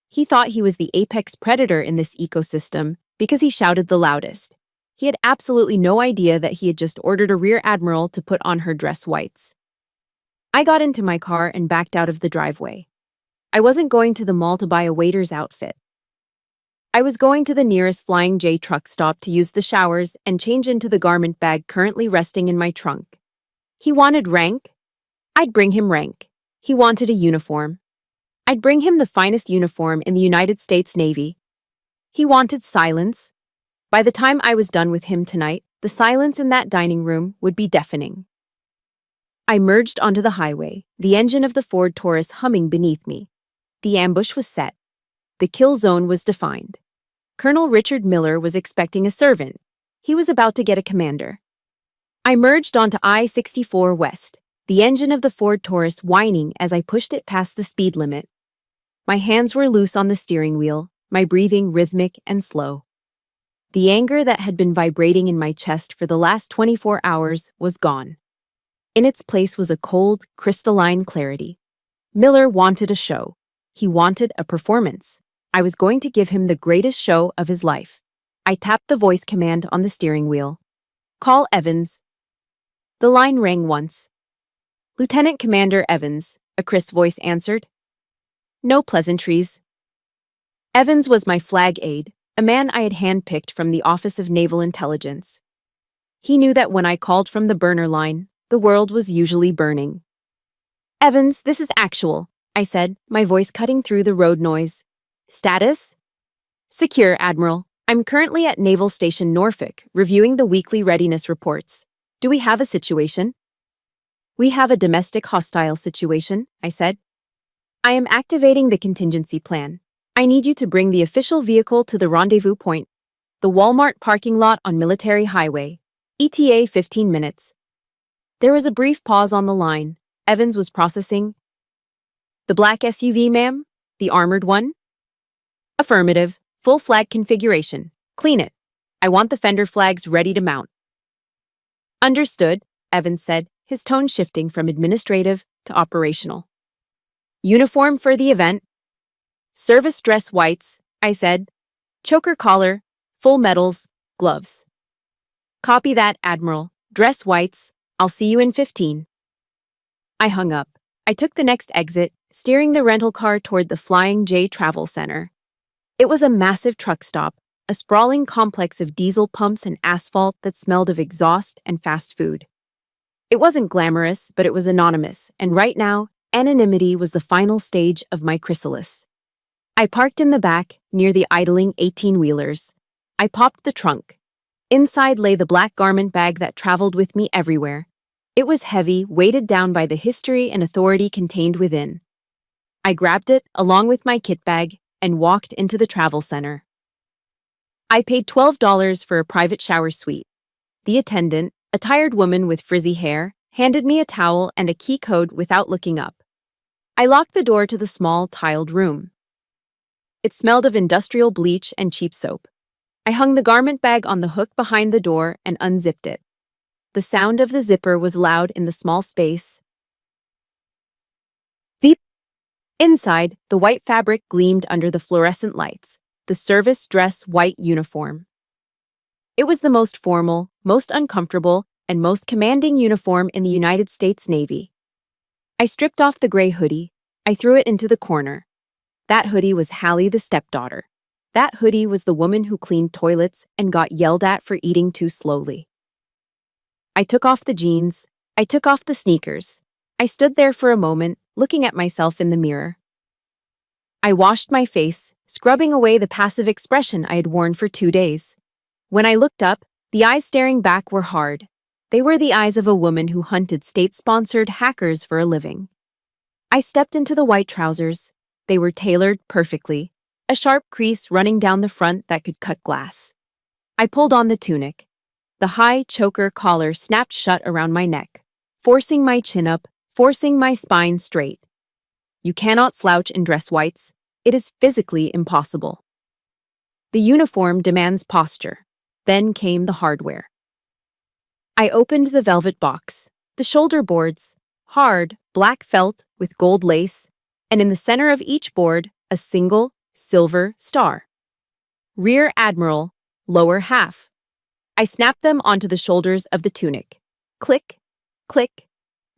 He thought he was the apex predator in this ecosystem because he shouted the loudest. He had absolutely no idea that he had just ordered a rear admiral to put on her dress whites. I got into my car and backed out of the driveway. I wasn't going to the mall to buy a waiter's outfit. I was going to the nearest Flying J truck stop to use the showers and change into the garment bag currently resting in my trunk. He wanted rank. I'd bring him rank. He wanted a uniform. I'd bring him the finest uniform in the United States Navy. He wanted silence. By the time I was done with him tonight, the silence in that dining room would be deafening. I merged onto the highway, the engine of the Ford Taurus humming beneath me. The ambush was set. The kill zone was defined. Colonel Richard Miller was expecting a servant. He was about to get a commander. I merged onto I-64 West, the engine of the Ford Taurus whining as I pushed it past the speed limit. My hands were loose on the steering wheel, my breathing rhythmic and slow. The anger that had been vibrating in my chest for the last 24 hours was gone. In its place was a cold, crystalline clarity. Miller wanted a show. He wanted a performance. I was going to give him the greatest show of his life. I tapped the voice command on the steering wheel. "Call Evans." The line rang once. "Lieutenant Commander Evans," a crisp voice answered. No pleasantries. Evans was my flag aide, a man I had handpicked from the Office of Naval Intelligence. He knew that when I called from the burner line, the world was usually burning. "Evans, this is actual," I said, my voice cutting through the road noise. "Status?" "Secure, Admiral. I'm currently at Naval Station Norfolk, reviewing the weekly readiness reports. Do we have a situation?" "We have a domestic hostile situation," I said. "I am activating the contingency plan. I need you to bring the official vehicle to the rendezvous point, the Walmart parking lot on Military Highway. ETA 15 minutes. There was a brief pause on the line. Evans was processing. "The black SUV, ma'am? The armored one?" "Affirmative. Full flag configuration. Clean it. I want the fender flags ready to mount." "Understood," Evans said, his tone shifting from administrative to operational. "Uniform for the event?" "Service dress whites," I said. "Choker collar, full medals, gloves." "Copy that, Admiral. Dress whites. I'll see you in 15. I hung up. I took the next exit, steering the rental car toward the Flying J Travel Center. It was a massive truck stop, a sprawling complex of diesel pumps and asphalt that smelled of exhaust and fast food. It wasn't glamorous, but it was anonymous, and right now, anonymity was the final stage of my chrysalis. I parked in the back, near the idling 18-wheelers. I popped the trunk. Inside lay the black garment bag that traveled with me everywhere. It was heavy, weighted down by the history and authority contained within. I grabbed it, along with my kit bag, and walked into the travel center. I paid $12 for a private shower suite. The attendant, a tired woman with frizzy hair, handed me a towel and a key code without looking up. I locked the door to the small, tiled room. It smelled of industrial bleach and cheap soap. I hung the garment bag on the hook behind the door and unzipped it. The sound of the zipper was loud in the small space. Zip! Inside, the white fabric gleamed under the fluorescent lights, the service dress white uniform. It was the most formal, most uncomfortable, and most commanding uniform in the United States Navy. I stripped off the gray hoodie. I threw it into the corner. That hoodie was Hallie the stepdaughter. That hoodie was the woman who cleaned toilets and got yelled at for eating too slowly. I took off the jeans. I took off the sneakers. I stood there for a moment, looking at myself in the mirror. I washed my face, scrubbing away the passive expression I had worn for 2 days. When I looked up, the eyes staring back were hard. They were the eyes of a woman who hunted state-sponsored hackers for a living. I stepped into the white trousers. They were tailored perfectly, a sharp crease running down the front that could cut glass. I pulled on the tunic. The high choker collar snapped shut around my neck, forcing my chin up, forcing my spine straight. You cannot slouch in dress whites. It is physically impossible. The uniform demands posture. Then came the hardware. I opened the velvet box, the shoulder boards, hard, black felt with gold lace, and in the center of each board, a single, silver star. Rear Admiral, lower half. I snapped them onto the shoulders of the tunic. Click, click.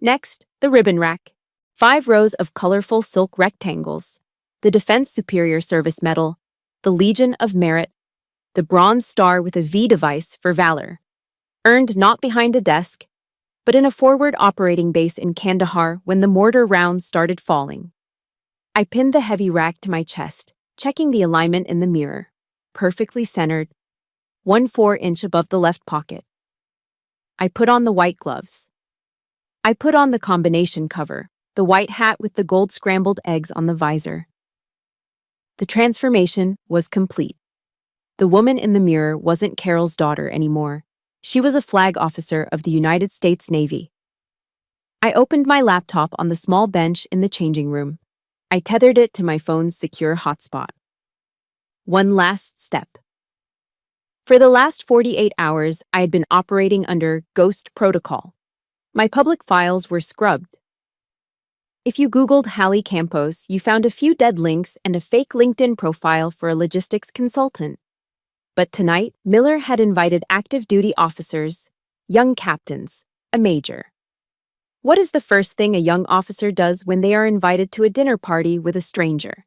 Next, the ribbon rack. 5 rows of colorful silk rectangles. The Defense Superior Service Medal, the Legion of Merit, the Bronze Star with a V device for valor. Earned not behind a desk, but in a forward operating base in Kandahar when the mortar rounds started falling. I pinned the heavy rack to my chest, checking the alignment in the mirror. Perfectly centered, 1/4 inch above the left pocket. I put on the white gloves. I put on the combination cover, the white hat with the gold scrambled eggs on the visor. The transformation was complete. The woman in the mirror wasn't Carol's daughter anymore. She was a flag officer of the United States Navy. I opened my laptop on the small bench in the changing room. I tethered it to my phone's secure hotspot. One last step. For the last 48 hours, I had been operating under Ghost Protocol. My public files were scrubbed. If you Googled Hallie Campos, you found a few dead links and a fake LinkedIn profile for a logistics consultant. But tonight, Miller had invited active duty officers, young captains, a major. What is the first thing a young officer does when they are invited to a dinner party with a stranger?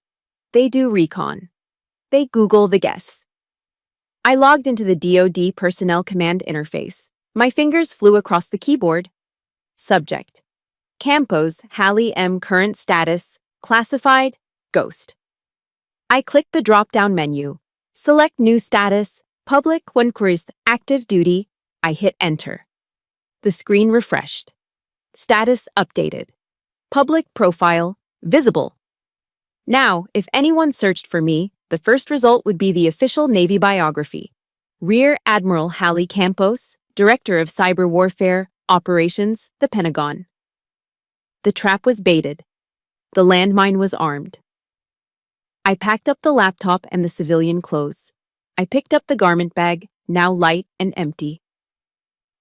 They do recon. They Google the guests. I logged into the DoD Personnel Command interface. My fingers flew across the keyboard. Subject: Campos, Hallie M. Current status, classified, ghost. I clicked the drop-down menu. Select new status, public inquiries, active duty. I hit enter. The screen refreshed. Status updated. Public profile, visible. Now, if anyone searched for me, the first result would be the official Navy biography. Rear Admiral Hallie Campos, Director of Cyber Warfare, Operations, the Pentagon. The trap was baited. The landmine was armed. I packed up the laptop and the civilian clothes. I picked up the garment bag, now light and empty.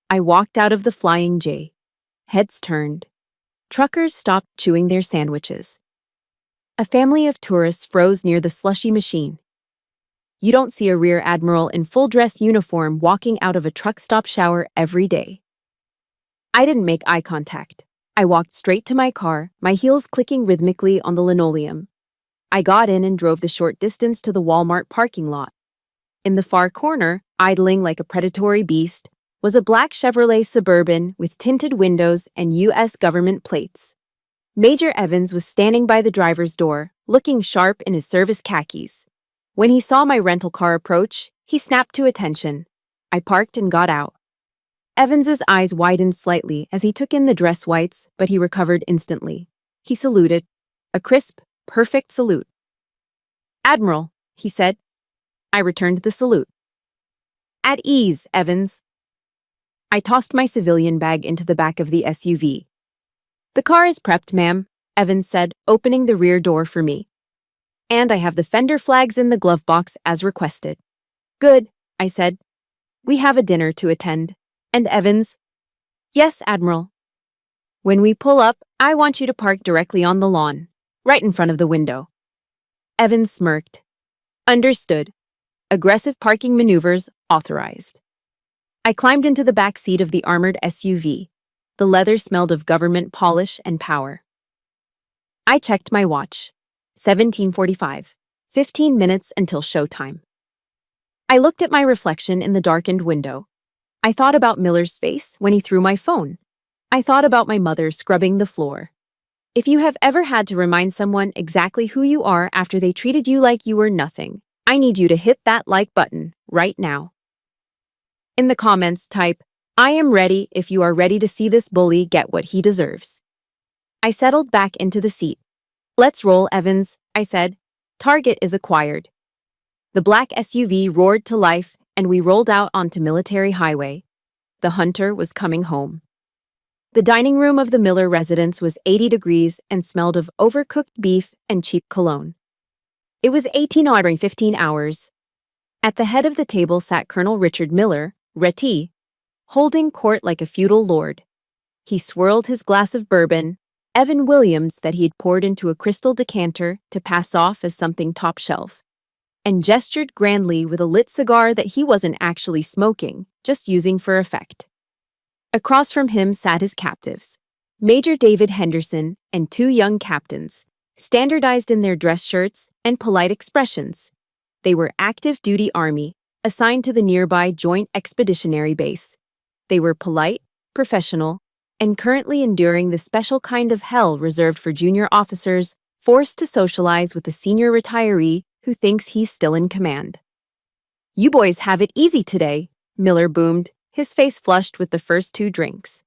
I walked out of the Flying J. Heads turned. Truckers stopped chewing their sandwiches. A family of tourists froze near the slushy machine. You don't see a rear admiral in full dress uniform walking out of a truck stop shower every day. I didn't make eye contact. I walked straight to my car, my heels clicking rhythmically on the linoleum. I got in and drove the short distance to the Walmart parking lot. In the far corner, idling like a predatory beast, was a black Chevrolet Suburban with tinted windows and U.S. government plates. Major Evans was standing by the driver's door, looking sharp in his service khakis. When he saw my rental car approach, he snapped to attention. I parked and got out. Evans's eyes widened slightly as he took in the dress whites, but he recovered instantly. He saluted. A crisp, perfect salute. "Admiral," he said. I returned the salute. "At ease, Evans." I tossed my civilian bag into the back of the SUV. "The car is prepped, ma'am," Evans said, opening the rear door for me. "And I have the fender flags in the glove box as requested." "Good," I said. "We have a dinner to attend." "And Evans?" "Yes, Admiral." "When we pull up, I want you to park directly on the lawn, right in front of the window." Evans smirked. "Understood. Aggressive parking maneuvers authorized." I climbed into the back seat of the armored SUV. The leather smelled of government polish and power. I checked my watch. 17:45. 15 minutes until showtime. I looked at my reflection in the darkened window. I thought about Miller's face when he threw my phone. I thought about my mother scrubbing the floor. If you have ever had to remind someone exactly who you are after they treated you like you were nothing, I need you to hit that like button right now. In the comments, type, "I am ready" if you are ready to see this bully get what he deserves. I settled back into the seat. "Let's roll, Evans," I said. "Target is acquired." The black SUV roared to life, and we rolled out onto Military Highway. The hunter was coming home. The dining room of the Miller residence was 80 degrees and smelled of overcooked beef and cheap cologne. It was 15 hours. At the head of the table sat Colonel Richard Miller, Reti, holding court like a feudal lord. He swirled his glass of bourbon, Evan Williams that he had poured into a crystal decanter to pass off as something top shelf, and gestured grandly with a lit cigar that he wasn't actually smoking, just using for effect. Across from him sat his captives, Major David Henderson and two young captains, standardized in their dress shirts and polite expressions. They were active duty Army, assigned to the nearby Joint Expeditionary Base. They were polite, professional, and currently enduring the special kind of hell reserved for junior officers forced to socialize with a senior retiree who thinks he's still in command. "You boys have it easy today," Miller boomed, his face flushed with the first two drinks.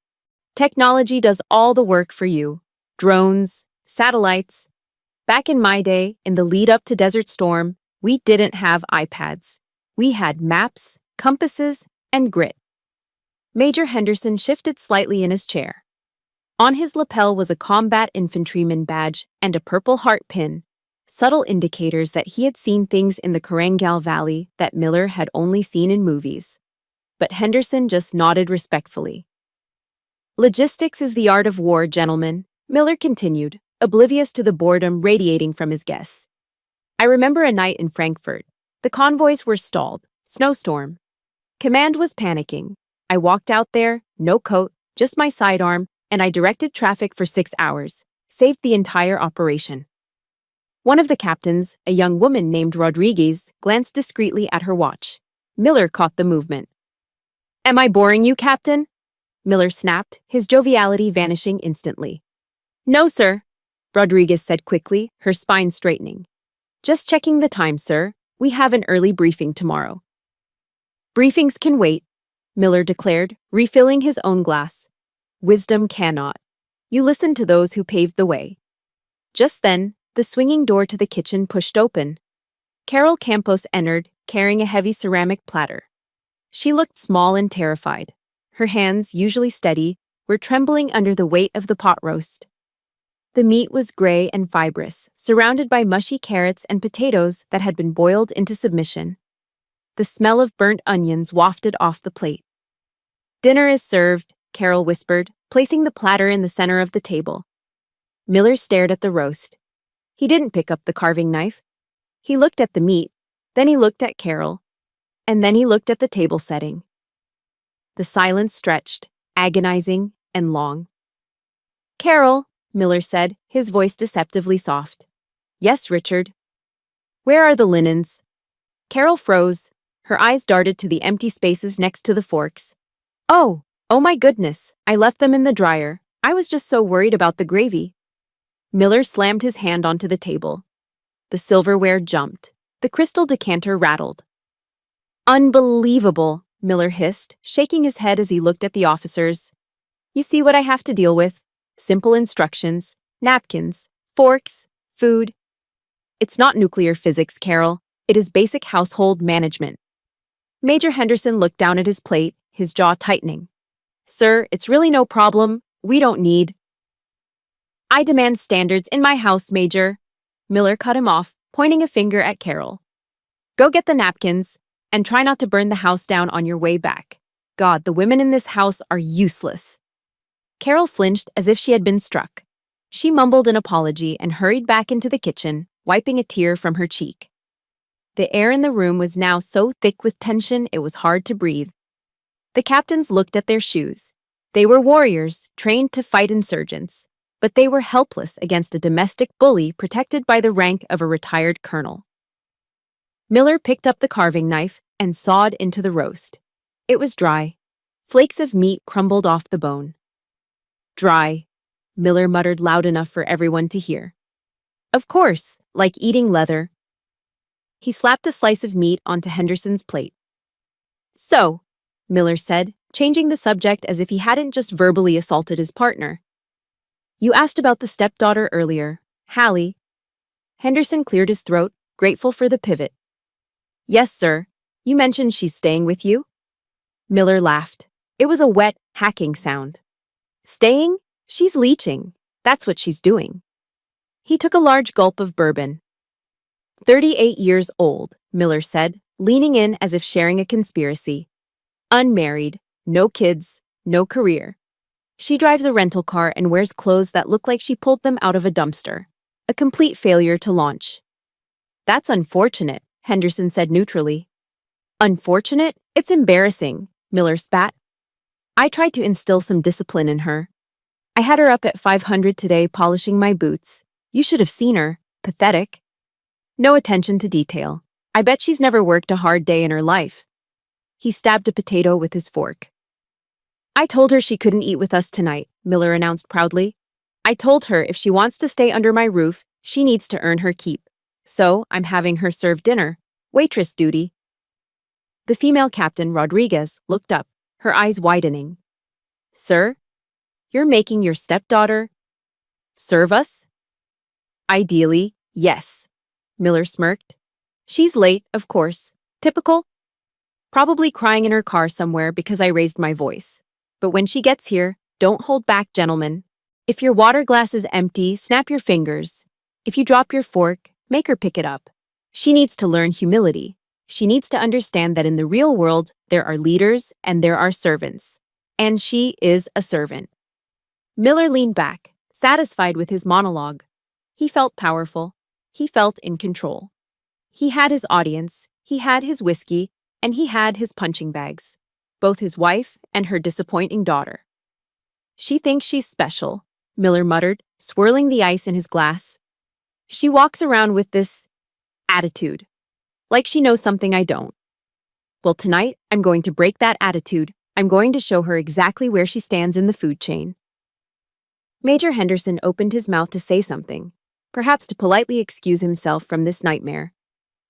"Technology does all the work for you. Drones, satellites. Back in my day, in the lead up to Desert Storm, we didn't have iPads. We had maps, compasses, and grit." Major Henderson shifted slightly in his chair. On his lapel was a combat infantryman badge and a purple heart pin, subtle indicators that he had seen things in the Korangal Valley that Miller had only seen in movies. But Henderson just nodded respectfully. "Logistics is the art of war, gentlemen," Miller continued, oblivious to the boredom radiating from his guests. "I remember a night in Frankfurt. The convoys were stalled. Snowstorm. Command was panicking. I walked out there, no coat, just my sidearm, and I directed traffic for 6 hours. Saved the entire operation." One of the captains, a young woman named Rodriguez, glanced discreetly at her watch. Miller caught the movement. "Am I boring you, Captain?" Miller snapped, his joviality vanishing instantly. "No, sir," Rodriguez said quickly, her spine straightening. "Just checking the time, sir. We have an early briefing tomorrow." "Briefings can wait," Miller declared, refilling his own glass. "Wisdom cannot. You listen to those who paved the way." Just then, the swinging door to the kitchen pushed open. Carol Campos entered, carrying a heavy ceramic platter. She looked small and terrified. Her hands, usually steady, were trembling under the weight of the pot roast. The meat was gray and fibrous, surrounded by mushy carrots and potatoes that had been boiled into submission. The smell of burnt onions wafted off the plate. "Dinner is served," Carol whispered, placing the platter in the center of the table. Miller stared at the roast. He didn't pick up the carving knife. He looked at the meat, then he looked at Carol, and then he looked at the table setting. The silence stretched, agonizing and long. "Carol," Miller said, his voice deceptively soft. "Yes, Richard." "Where are the linens?" Carol froze. Her eyes darted to the empty spaces next to the forks. Oh my goodness, I left them in the dryer. I was just so worried about the gravy. Miller slammed his hand onto the table. The silverware jumped. The crystal decanter rattled. Unbelievable, Miller hissed, shaking his head as he looked at the officers. You see what I have to deal with? Simple instructions, napkins, forks, food. It's not nuclear physics, Carol. It is basic household management. Major Henderson looked down at his plate, his jaw tightening. Sir, it's really no problem. We don't need. I demand standards in my house, Major. Miller cut him off, pointing a finger at Carol. Go get the napkins, and try not to burn the house down on your way back. God, the women in this house are useless. Carol flinched as if she had been struck. She mumbled an apology and hurried back into the kitchen, wiping a tear from her cheek. The air in the room was now so thick with tension it was hard to breathe. The captains looked at their shoes. They were warriors, trained to fight insurgents, but they were helpless against a domestic bully protected by the rank of a retired colonel. Miller picked up the carving knife and sawed into the roast. It was dry. Flakes of meat crumbled off the bone. Dry, Miller muttered loud enough for everyone to hear. Of course, like eating leather. He slapped a slice of meat onto Henderson's plate. So, Miller said, changing the subject as if he hadn't just verbally assaulted his partner. You asked about the stepdaughter earlier, Hallie. Henderson cleared his throat, grateful for the pivot. Yes, sir. You mentioned she's staying with you? Miller laughed. It was a wet, hacking sound. Staying? She's leeching. That's what she's doing. He took a large gulp of bourbon. 38 years old, Miller said, leaning in as if sharing a conspiracy. Unmarried, no kids, no career. She drives a rental car and wears clothes that look like she pulled them out of a dumpster. A complete failure to launch. That's unfortunate, Henderson said neutrally. Unfortunate? It's embarrassing, Miller spat. I tried to instill some discipline in her. I had her up at 500 today polishing my boots. You should have seen her. Pathetic. No attention to detail. I bet she's never worked a hard day in her life. He stabbed a potato with his fork. I told her she couldn't eat with us tonight, Miller announced proudly. I told her if she wants to stay under my roof, she needs to earn her keep. So, I'm having her serve dinner. Waitress duty. The female captain, Rodriguez, looked up, her eyes widening. Sir? You're making your stepdaughter serve us? Ideally, yes. Miller smirked. She's late, of course. Typical. Probably crying in her car somewhere because I raised my voice. But when she gets here, don't hold back, gentlemen. If your water glass is empty, snap your fingers. If you drop your fork, make her pick it up. She needs to learn humility. She needs to understand that in the real world, there are leaders and there are servants. And she is a servant. Miller leaned back, satisfied with his monologue. He felt powerful. He felt in control. He had his audience, he had his whiskey, and he had his punching bags. Both his wife and her disappointing daughter. She thinks she's special, Miller muttered, swirling the ice in his glass. She walks around with this attitude, like she knows something I don't. Well, tonight, I'm going to break that attitude. I'm going to show her exactly where she stands in the food chain. Major Henderson opened his mouth to say something, perhaps to politely excuse himself from this nightmare.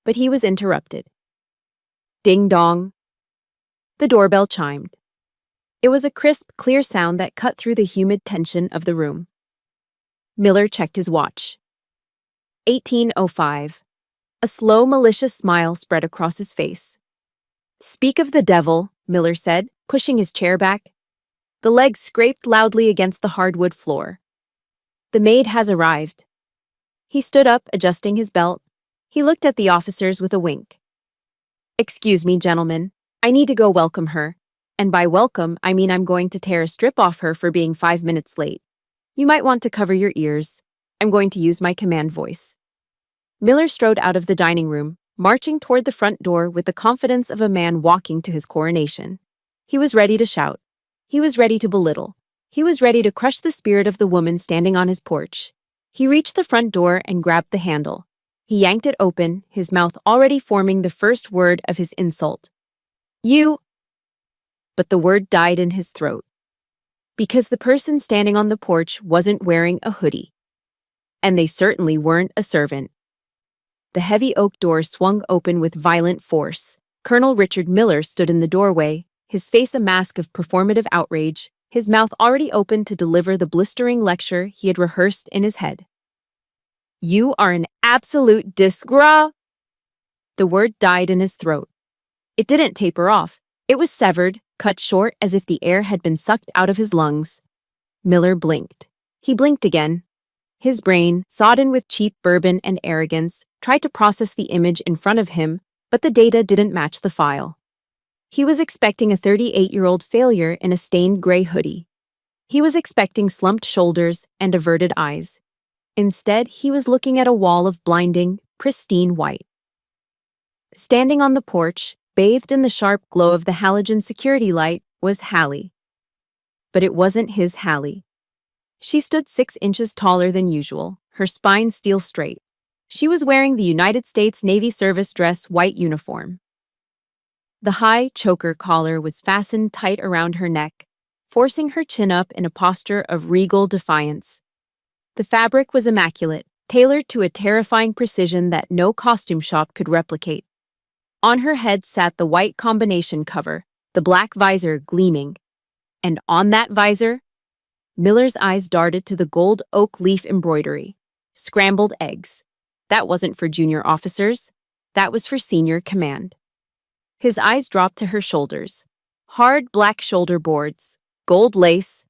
But he was interrupted. Ding dong. The doorbell chimed. It was a crisp, clear sound that cut through the humid tension of the room. Miller checked his watch. 18:05. A slow, malicious smile spread across his face. Speak of the devil, Miller said, pushing his chair back. The legs scraped loudly against the hardwood floor. The maid has arrived. He stood up, adjusting his belt. He looked at the officers with a wink. Excuse me, gentlemen. I need to go welcome her. And by welcome, I mean I'm going to tear a strip off her for being 5 minutes late. You might want to cover your ears. I'm going to use my command voice. Miller strode out of the dining room, marching toward the front door with the confidence of a man walking to his coronation. He was ready to shout. He was ready to belittle. He was ready to crush the spirit of the woman standing on his porch. He reached the front door and grabbed the handle. He yanked it open, his mouth already forming the first word of his insult. You... but the word died in his throat. Because the person standing on the porch wasn't wearing a hoodie. And they certainly weren't a servant. The heavy oak door swung open with violent force. Colonel Richard Miller stood in the doorway, his face a mask of performative outrage, his mouth already open to deliver the blistering lecture he had rehearsed in his head. "You are an absolute disgrace." The word died in his throat. It didn't taper off. It was severed, cut short as if the air had been sucked out of his lungs. Miller blinked. He blinked again. His brain, sodden with cheap bourbon and arrogance, tried to process the image in front of him, but the data didn't match the file. He was expecting a 38-year-old failure in a stained gray hoodie. He was expecting slumped shoulders and averted eyes. Instead, he was looking at a wall of blinding, pristine white. Standing on the porch, bathed in the sharp glow of the halogen security light, was Hallie. But it wasn't his Hallie. She stood 6 inches taller than usual, her spine steel straight. She was wearing the United States Navy service dress white uniform. The high choker collar was fastened tight around her neck, forcing her chin up in a posture of regal defiance. The fabric was immaculate, tailored to a terrifying precision that no costume shop could replicate. On her head sat the white combination cover, the black visor gleaming. And on that visor, Miller's eyes darted to the gold oak leaf embroidery. Scrambled eggs. That wasn't for junior officers. That was for senior command. His eyes dropped to her shoulders. Hard black shoulder boards, gold lace,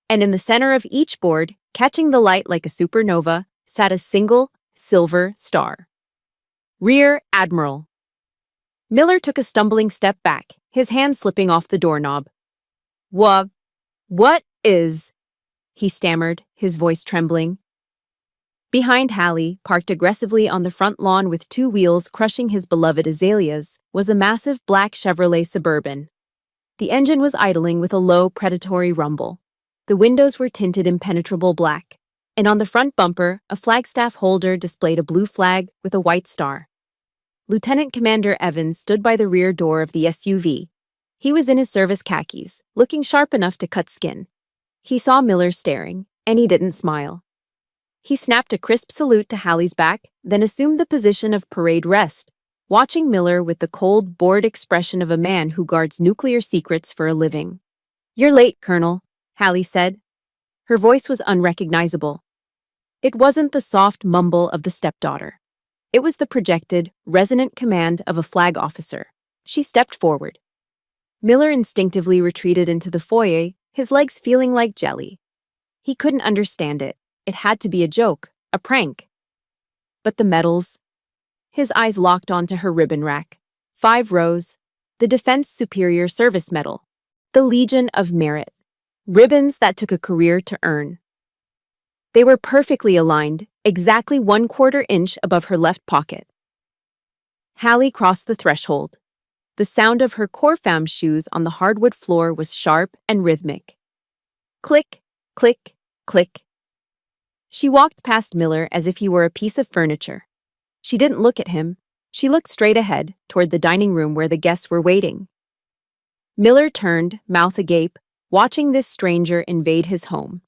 and in the center of each board, catching the light like a supernova, sat a single silver star. Rear Admiral. Miller took a stumbling step back, his hand slipping off the doorknob. What is... he stammered, his voice trembling. Behind Hallie, parked aggressively on the front lawn with 2 wheels crushing his beloved azaleas, was a massive black Chevrolet Suburban. The engine was idling with a low, predatory rumble. The windows were tinted impenetrable black, and on the front bumper, a flagstaff holder displayed a blue flag with a white star. Lieutenant Commander Evans stood by the rear door of the SUV. He was in his service khakis, looking sharp enough to cut skin. He saw Miller staring, and he didn't smile. He snapped a crisp salute to Hallie's back, then assumed the position of parade rest, watching Miller with the cold, bored expression of a man who guards nuclear secrets for a living. "You're late, Colonel," Hallie said. Her voice was unrecognizable. It wasn't the soft mumble of the stepdaughter. It was the projected, resonant command of a flag officer. She stepped forward. Miller instinctively retreated into the foyer, his legs feeling like jelly. He couldn't understand it. It had to be a joke, a prank. But the medals... His eyes locked onto her ribbon rack. 5 rows. The Defense Superior Service Medal. The Legion of Merit. Ribbons that took a career to earn. They were perfectly aligned, exactly 1/4 inch above her left pocket. Hallie crossed the threshold. The sound of her Corfam shoes on the hardwood floor was sharp and rhythmic. Click, click, click. She walked past Miller as if he were a piece of furniture. She didn't look at him. She looked straight ahead, toward the dining room where the guests were waiting. Miller turned, mouth agape, watching this stranger invade his home.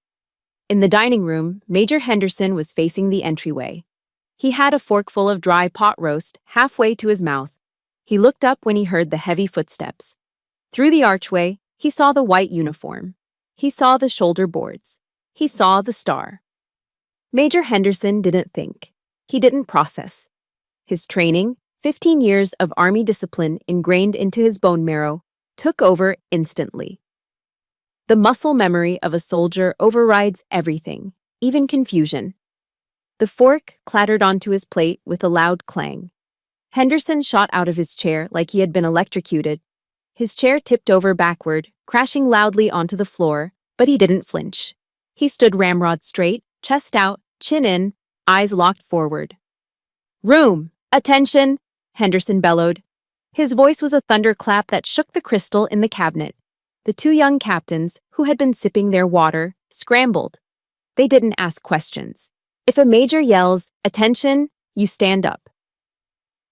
In the dining room, Major Henderson was facing the entryway. He had a forkful of dry pot roast halfway to his mouth. He looked up when he heard the heavy footsteps. Through the archway, he saw the white uniform. He saw the shoulder boards. He saw the star. Major Henderson didn't think. He didn't process. His training, 15 years of Army discipline ingrained into his bone marrow, took over instantly. The muscle memory of a soldier overrides everything, even confusion. The fork clattered onto his plate with a loud clang. Henderson shot out of his chair like he had been electrocuted. His chair tipped over backward, crashing loudly onto the floor, but he didn't flinch. He stood ramrod straight, chest out, chin in, eyes locked forward. "Room! Attention!" Henderson bellowed. His voice was a thunderclap that shook the crystal in the cabinet. The 2 young captains, who had been sipping their water, scrambled. They didn't ask questions. If a major yells, "Attention," you stand up.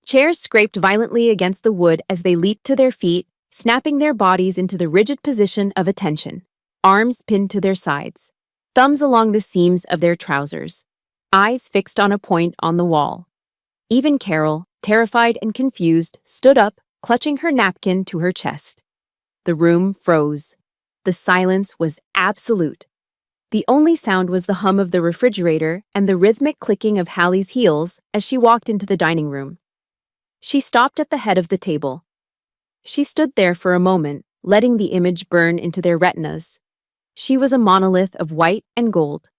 Chairs scraped violently against the wood as they leaped to their feet, snapping their bodies into the rigid position of attention, arms pinned to their sides, thumbs along the seams of their trousers, eyes fixed on a point on the wall. Even Carol, terrified and confused, stood up, clutching her napkin to her chest. The room froze. The silence was absolute. The only sound was the hum of the refrigerator and the rhythmic clicking of Hallie's heels as she walked into the dining room. She stopped at the head of the table. She stood there for a moment, letting the image burn into their retinas. She was a monolith of white and gold.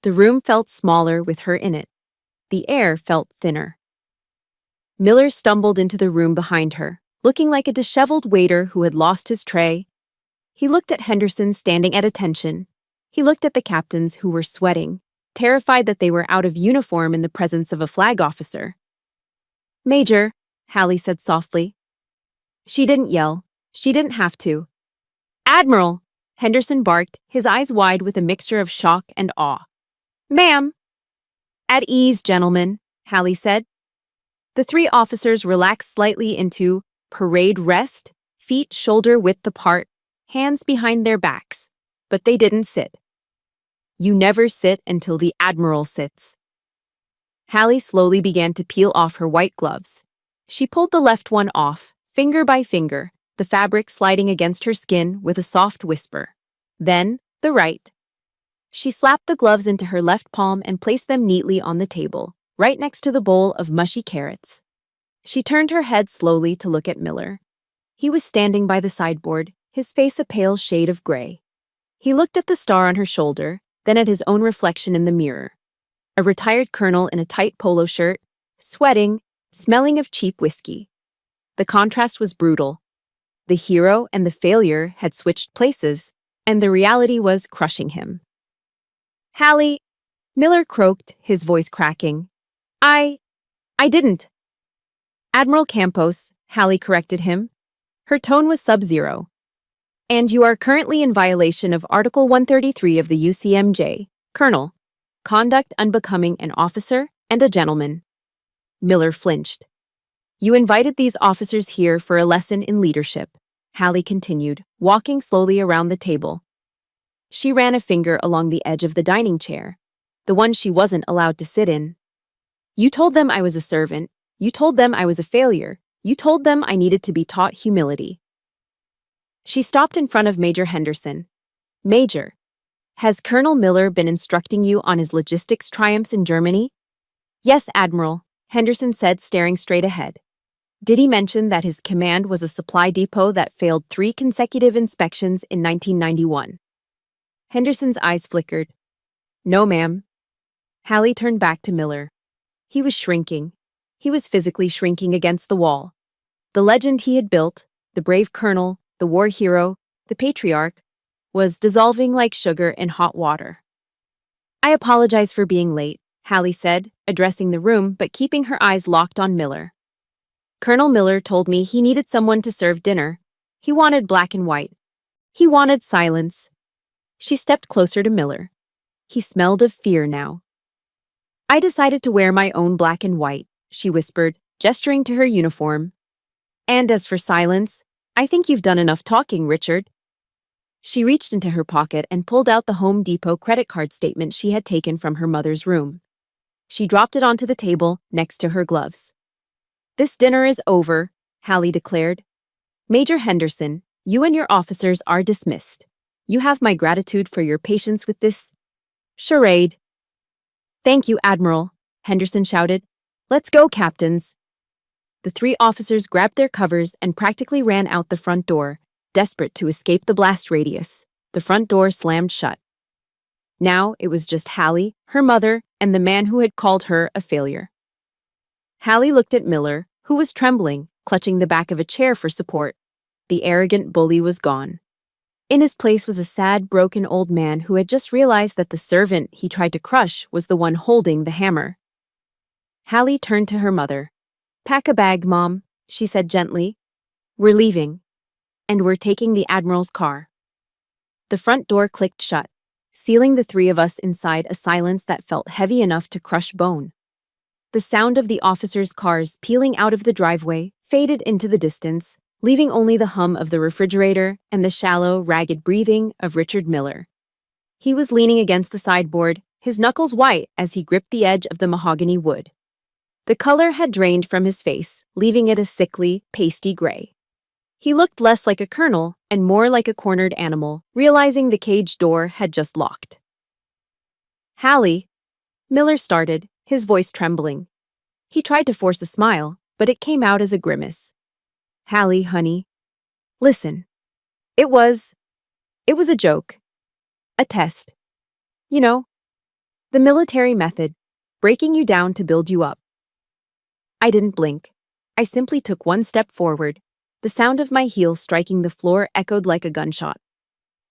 The room felt smaller with her in it. The air felt thinner. Miller stumbled into the room behind her, looking like a disheveled waiter who had lost his tray. He looked at Henderson standing at attention. He looked at the captains who were sweating, terrified that they were out of uniform in the presence of a flag officer. "Major," Hallie said softly. She didn't yell. She didn't have to. "Admiral!" Henderson barked, his eyes wide with a mixture of shock and awe. "Ma'am!" "At ease, gentlemen," Hallie said. The three officers relaxed slightly into parade rest, feet shoulder-width apart, hands behind their backs. But they didn't sit. You never sit until the Admiral sits. Hallie slowly began to peel off her white gloves. She pulled the left one off, finger by finger, the fabric sliding against her skin with a soft whisper. Then, the right. She slapped the gloves into her left palm and placed them neatly on the table, right next to the bowl of mushy carrots. She turned her head slowly to look at Miller. He was standing by the sideboard, his face a pale shade of gray. He looked at the star on her shoulder, then at his own reflection in the mirror. A retired colonel in a tight polo shirt, sweating, smelling of cheap whiskey. The contrast was brutal. The hero and the failure had switched places, and the reality was crushing him. "Hallie," Miller croaked, his voice cracking. I didn't." "Admiral Campos," Hallie corrected him. Her tone was sub-zero. "And you are currently in violation of Article 133 of the UCMJ, Colonel. Conduct unbecoming an officer and a gentleman." Miller flinched. "You invited these officers here for a lesson in leadership," Hallie continued, walking slowly around the table. She ran a finger along the edge of the dining chair, the one she wasn't allowed to sit in. "You told them I was a servant. You told them I was a failure. You told them I needed to be taught humility." She stopped in front of Major Henderson. "Major, has Colonel Miller been instructing you on his logistics triumphs in Germany?" "Yes, Admiral," Henderson said, staring straight ahead. "Did he mention that his command was a supply depot that failed 3 consecutive inspections in 1991? Henderson's eyes flickered. "No, ma'am." Hallie turned back to Miller. He was shrinking. He was physically shrinking against the wall. The legend he had built, the brave colonel, the war hero, the patriarch, was dissolving like sugar in hot water. "I apologize for being late," Hallie said, addressing the room but keeping her eyes locked on Miller. "Colonel Miller told me he needed someone to serve dinner. He wanted black and white. He wanted silence." She stepped closer to Miller. He smelled of fear now. "I decided to wear my own black and white," she whispered, gesturing to her uniform. "And as for silence, I think you've done enough talking, Richard." She reached into her pocket and pulled out the Home Depot credit card statement she had taken from her mother's room. She dropped it onto the table next to her gloves. "This dinner is over," Hallie declared. "Major Henderson, you and your officers are dismissed. You have my gratitude for your patience with this charade." "Thank you, Admiral," Henderson shouted. "Let's go, captains." The 3 officers grabbed their covers and practically ran out the front door, desperate to escape the blast radius. The front door slammed shut. Now it was just Hallie, her mother, and the man who had called her a failure. Hallie looked at Miller, who was trembling, clutching the back of a chair for support. The arrogant bully was gone. In his place was a sad, broken old man who had just realized that the servant he tried to crush was the one holding the hammer. Hallie turned to her mother. "Pack a bag, Mom," she said gently. "We're leaving. And we're taking the Admiral's car." The front door clicked shut, sealing the 3 of us inside a silence that felt heavy enough to crush bone. The sound of the officers' cars peeling out of the driveway faded into the distance, leaving only the hum of the refrigerator and the shallow, ragged breathing of Richard Miller. He was leaning against the sideboard, his knuckles white as he gripped the edge of the mahogany wood. The color had drained from his face, leaving it a sickly, pasty gray. He looked less like a colonel and more like a cornered animal, realizing the cage door had just locked. "Hallie," Miller started, his voice trembling. He tried to force a smile, but it came out as a grimace. "Hallie, honey. Listen. It was a joke. A test. You know, the military method, breaking you down to build you up." I didn't blink. I simply took one step forward. The sound of my heels striking the floor echoed like a gunshot.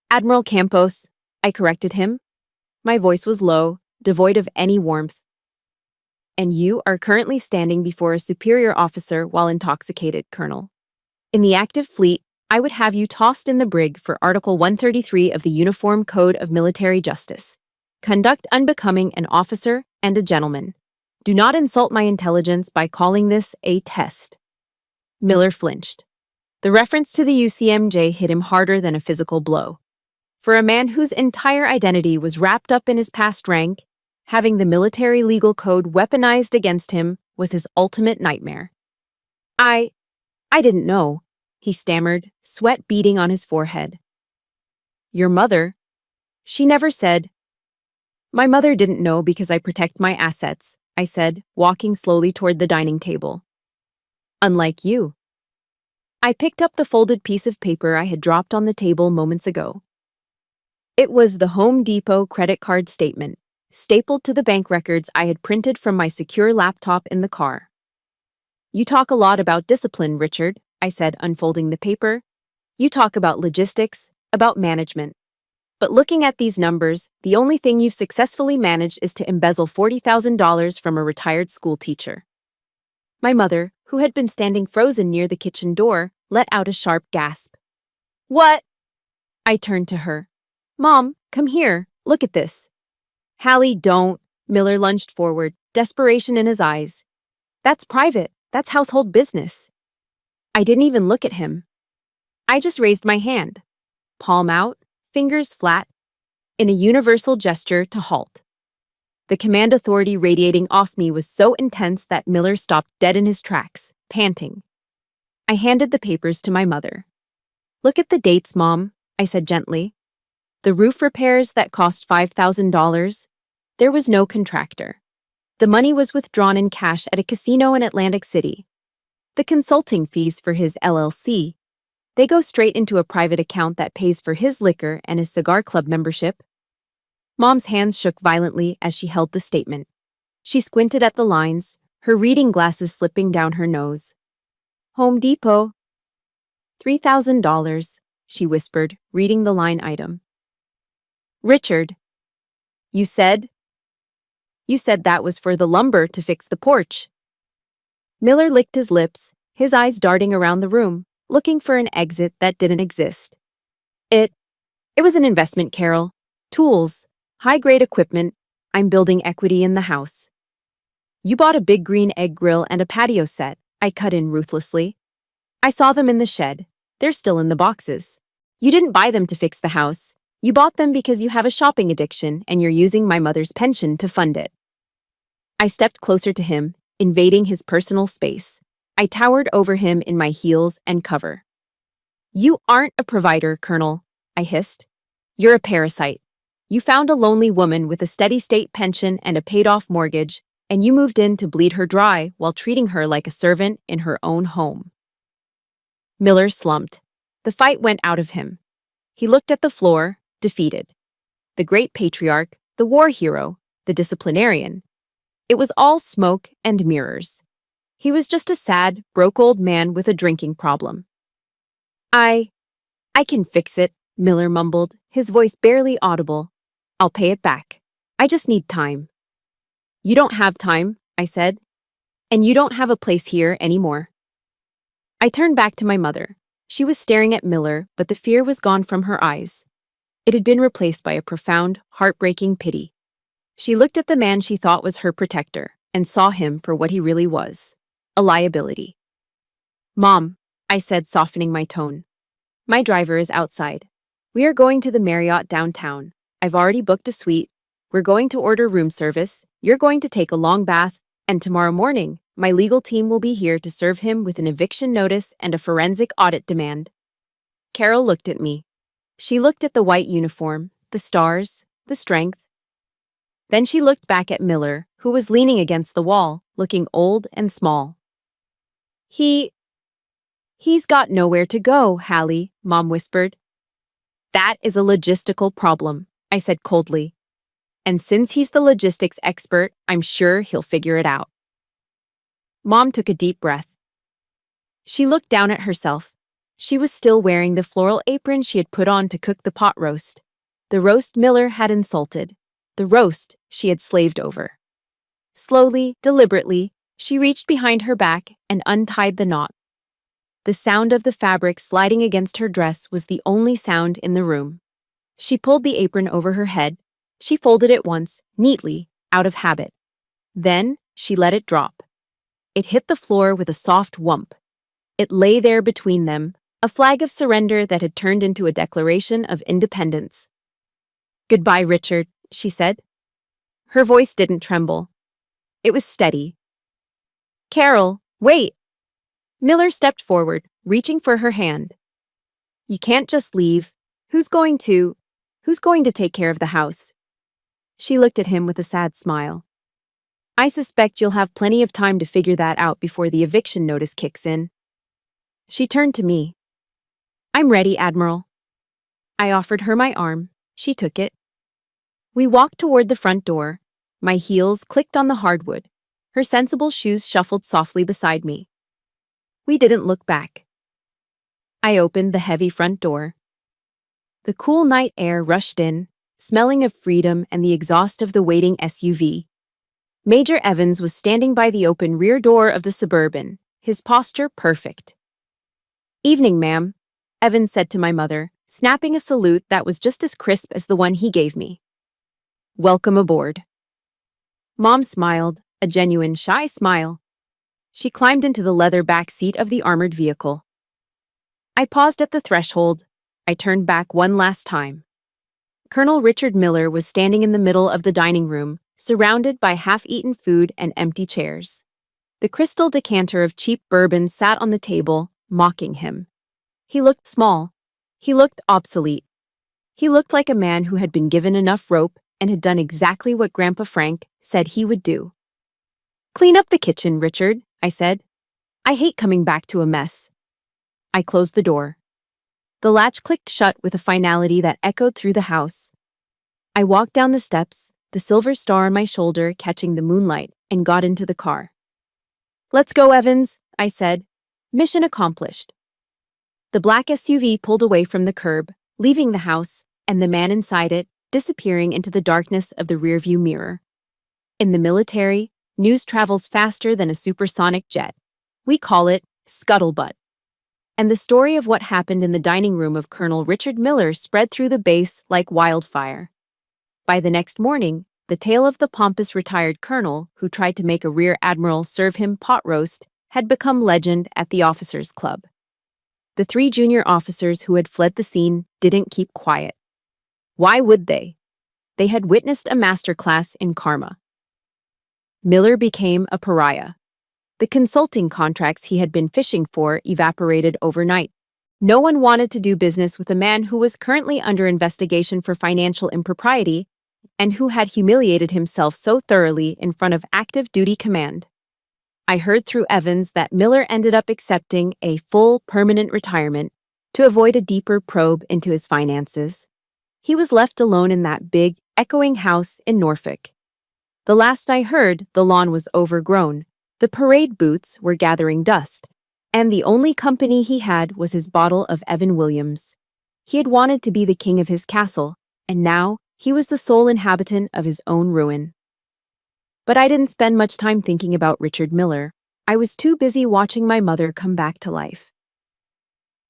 "Admiral Campos," I corrected him. My voice was low, devoid of any warmth. "And you are currently standing before a superior officer while intoxicated, Colonel. In the active fleet, I would have you tossed in the brig for Article 133 of the Uniform Code of Military Justice. Conduct unbecoming an officer and a gentleman. Do not insult my intelligence by calling this a test." Miller flinched. The reference to the UCMJ hit him harder than a physical blow. For a man whose entire identity was wrapped up in his past rank, having the military legal code weaponized against him was his ultimate nightmare. I didn't know," he stammered, sweat beading on his forehead. "Your mother? She never said." "My mother didn't know because I protect my assets," I said, walking slowly toward the dining table. "Unlike you." I picked up the folded piece of paper I had dropped on the table moments ago. It was the Home Depot credit card statement, stapled to the bank records I had printed from my secure laptop in the car. "You talk a lot about discipline, Richard," I said, unfolding the paper. "You talk about logistics, about management. But looking at these numbers, the only thing you've successfully managed is to embezzle $40,000 from a retired school teacher." My mother, who had been standing frozen near the kitchen door, let out a sharp gasp. "What?" I turned to her. "Mom, come here. Look at this." "Hallie, don't." Miller lunged forward, desperation in his eyes. "That's private. That's household business." I didn't even look at him. I just raised my hand, palm out, fingers flat, in a universal gesture to halt. The command authority radiating off me was so intense that Miller stopped dead in his tracks, panting. I handed the papers to my mother. "Look at the dates, Mom," I said gently. "The roof repairs that cost $5,000, there was no contractor. The money was withdrawn in cash at a casino in Atlantic City. The consulting fees for his LLC, they go straight into a private account that pays for his liquor and his cigar club membership." Mom's hands shook violently as she held the statement. She squinted at the lines, her reading glasses slipping down her nose. "Home Depot. $3,000, she whispered, reading the line item. "Richard, you said that was for the lumber to fix the porch." Miller licked his lips, his eyes darting around the room, looking for an exit that didn't exist. It was an investment, Carol. Tools, high-grade equipment. I'm building equity in the house." "You bought a big green egg grill and a patio set," I cut in ruthlessly. "I saw them in the shed. They're still in the boxes. You didn't buy them to fix the house. You bought them because you have a shopping addiction and you're using my mother's pension to fund it." I stepped closer to him, invading his personal space. I towered over him in my heels and cover. "You aren't a provider, Colonel," I hissed. "You're a parasite. You found a lonely woman with a steady state pension and a paid-off mortgage, and you moved in to bleed her dry while treating her like a servant in her own home." Miller slumped. The fight went out of him. He looked at the floor, defeated. The great patriarch, the war hero, the disciplinarian. It was all smoke and mirrors. He was just a sad, broke old man with a drinking problem. I can fix it," Miller mumbled, his voice barely audible. "I'll pay it back. I just need time." "You don't have time," I said. "And you don't have a place here anymore." I turned back to my mother. She was staring at Miller, but the fear was gone from her eyes. It had been replaced by a profound, heartbreaking pity. She looked at the man she thought was her protector and saw him for what he really was, a liability. "Mom," I said, softening my tone. My driver is outside. We are going to the Marriott downtown. I've already booked a suite. We're going to order room service. You're going to take a long bath. And tomorrow morning, my legal team will be here to serve him with an eviction notice and a forensic audit demand. Carol looked at me. She looked at the white uniform, the stars, the strength. Then she looked back at Miller, who was leaning against the wall, looking old and small. He's got nowhere to go, Hallie, Mom whispered. That is a logistical problem, I said coldly. And since he's the logistics expert, I'm sure he'll figure it out. Mom took a deep breath. She looked down at herself. She was still wearing the floral apron she had put on to cook the pot roast. The roast Miller had insulted. The roast she had slaved over. Slowly, deliberately, she reached behind her back and untied the knot. The sound of the fabric sliding against her dress was the only sound in the room. She pulled the apron over her head. She folded it once, neatly, out of habit. Then she let it drop. It hit the floor with a soft whump. It lay there between them, a flag of surrender that had turned into a declaration of independence. Goodbye, Richard, she said. Her voice didn't tremble. It was steady. Carol, wait! Miller stepped forward, reaching for her hand. You can't just leave. Who's going to take care of the house? She looked at him with a sad smile. I suspect you'll have plenty of time to figure that out before the eviction notice kicks in. She turned to me. I'm ready, Admiral. I offered her my arm. She took it. We walked toward the front door. My heels clicked on the hardwood. Her sensible shoes shuffled softly beside me. We didn't look back. I opened the heavy front door. The cool night air rushed in, smelling of freedom and the exhaust of the waiting SUV. Major Evans was standing by the open rear door of the Suburban, his posture perfect. Evening, ma'am, Evans said to my mother, snapping a salute that was just as crisp as the one he gave me. Welcome aboard. Mom smiled, a genuine shy smile. She climbed into the leather back seat of the armored vehicle. I paused at the threshold. I turned back one last time. Colonel Richard Miller was standing in the middle of the dining room, surrounded by half-eaten food and empty chairs. The crystal decanter of cheap bourbon sat on the table, mocking him. He looked small. He looked obsolete. He looked like a man who had been given enough rope and had done exactly what Grandpa Frank said he would do. Clean up the kitchen, Richard, I said. I hate coming back to a mess. I closed the door. The latch clicked shut with a finality that echoed through the house. I walked down the steps, the silver star on my shoulder catching the moonlight, and got into the car. Let's go, Evans, I said. Mission accomplished. The black SUV pulled away from the curb, leaving the house, and the man inside it disappearing into the darkness of the rearview mirror. In the military, news travels faster than a supersonic jet. We call it scuttlebutt. And the story of what happened in the dining room of Colonel Richard Miller spread through the base like wildfire. By the next morning, the tale of the pompous retired colonel who tried to make a rear admiral serve him pot roast had become legend at the officers' club. The 3 junior officers who had fled the scene didn't keep quiet. Why would they? They had witnessed a masterclass in karma. Miller became a pariah. The consulting contracts he had been fishing for evaporated overnight. No one wanted to do business with a man who was currently under investigation for financial impropriety and who had humiliated himself so thoroughly in front of active duty command. I heard through Evans that Miller ended up accepting a full permanent retirement to avoid a deeper probe into his finances. He was left alone in that big, echoing house in Norfolk. The last I heard, the lawn was overgrown, the parade boots were gathering dust, and the only company he had was his bottle of Evan Williams. He had wanted to be the king of his castle, and now he was the sole inhabitant of his own ruin. But I didn't spend much time thinking about Richard Miller. I was too busy watching my mother come back to life.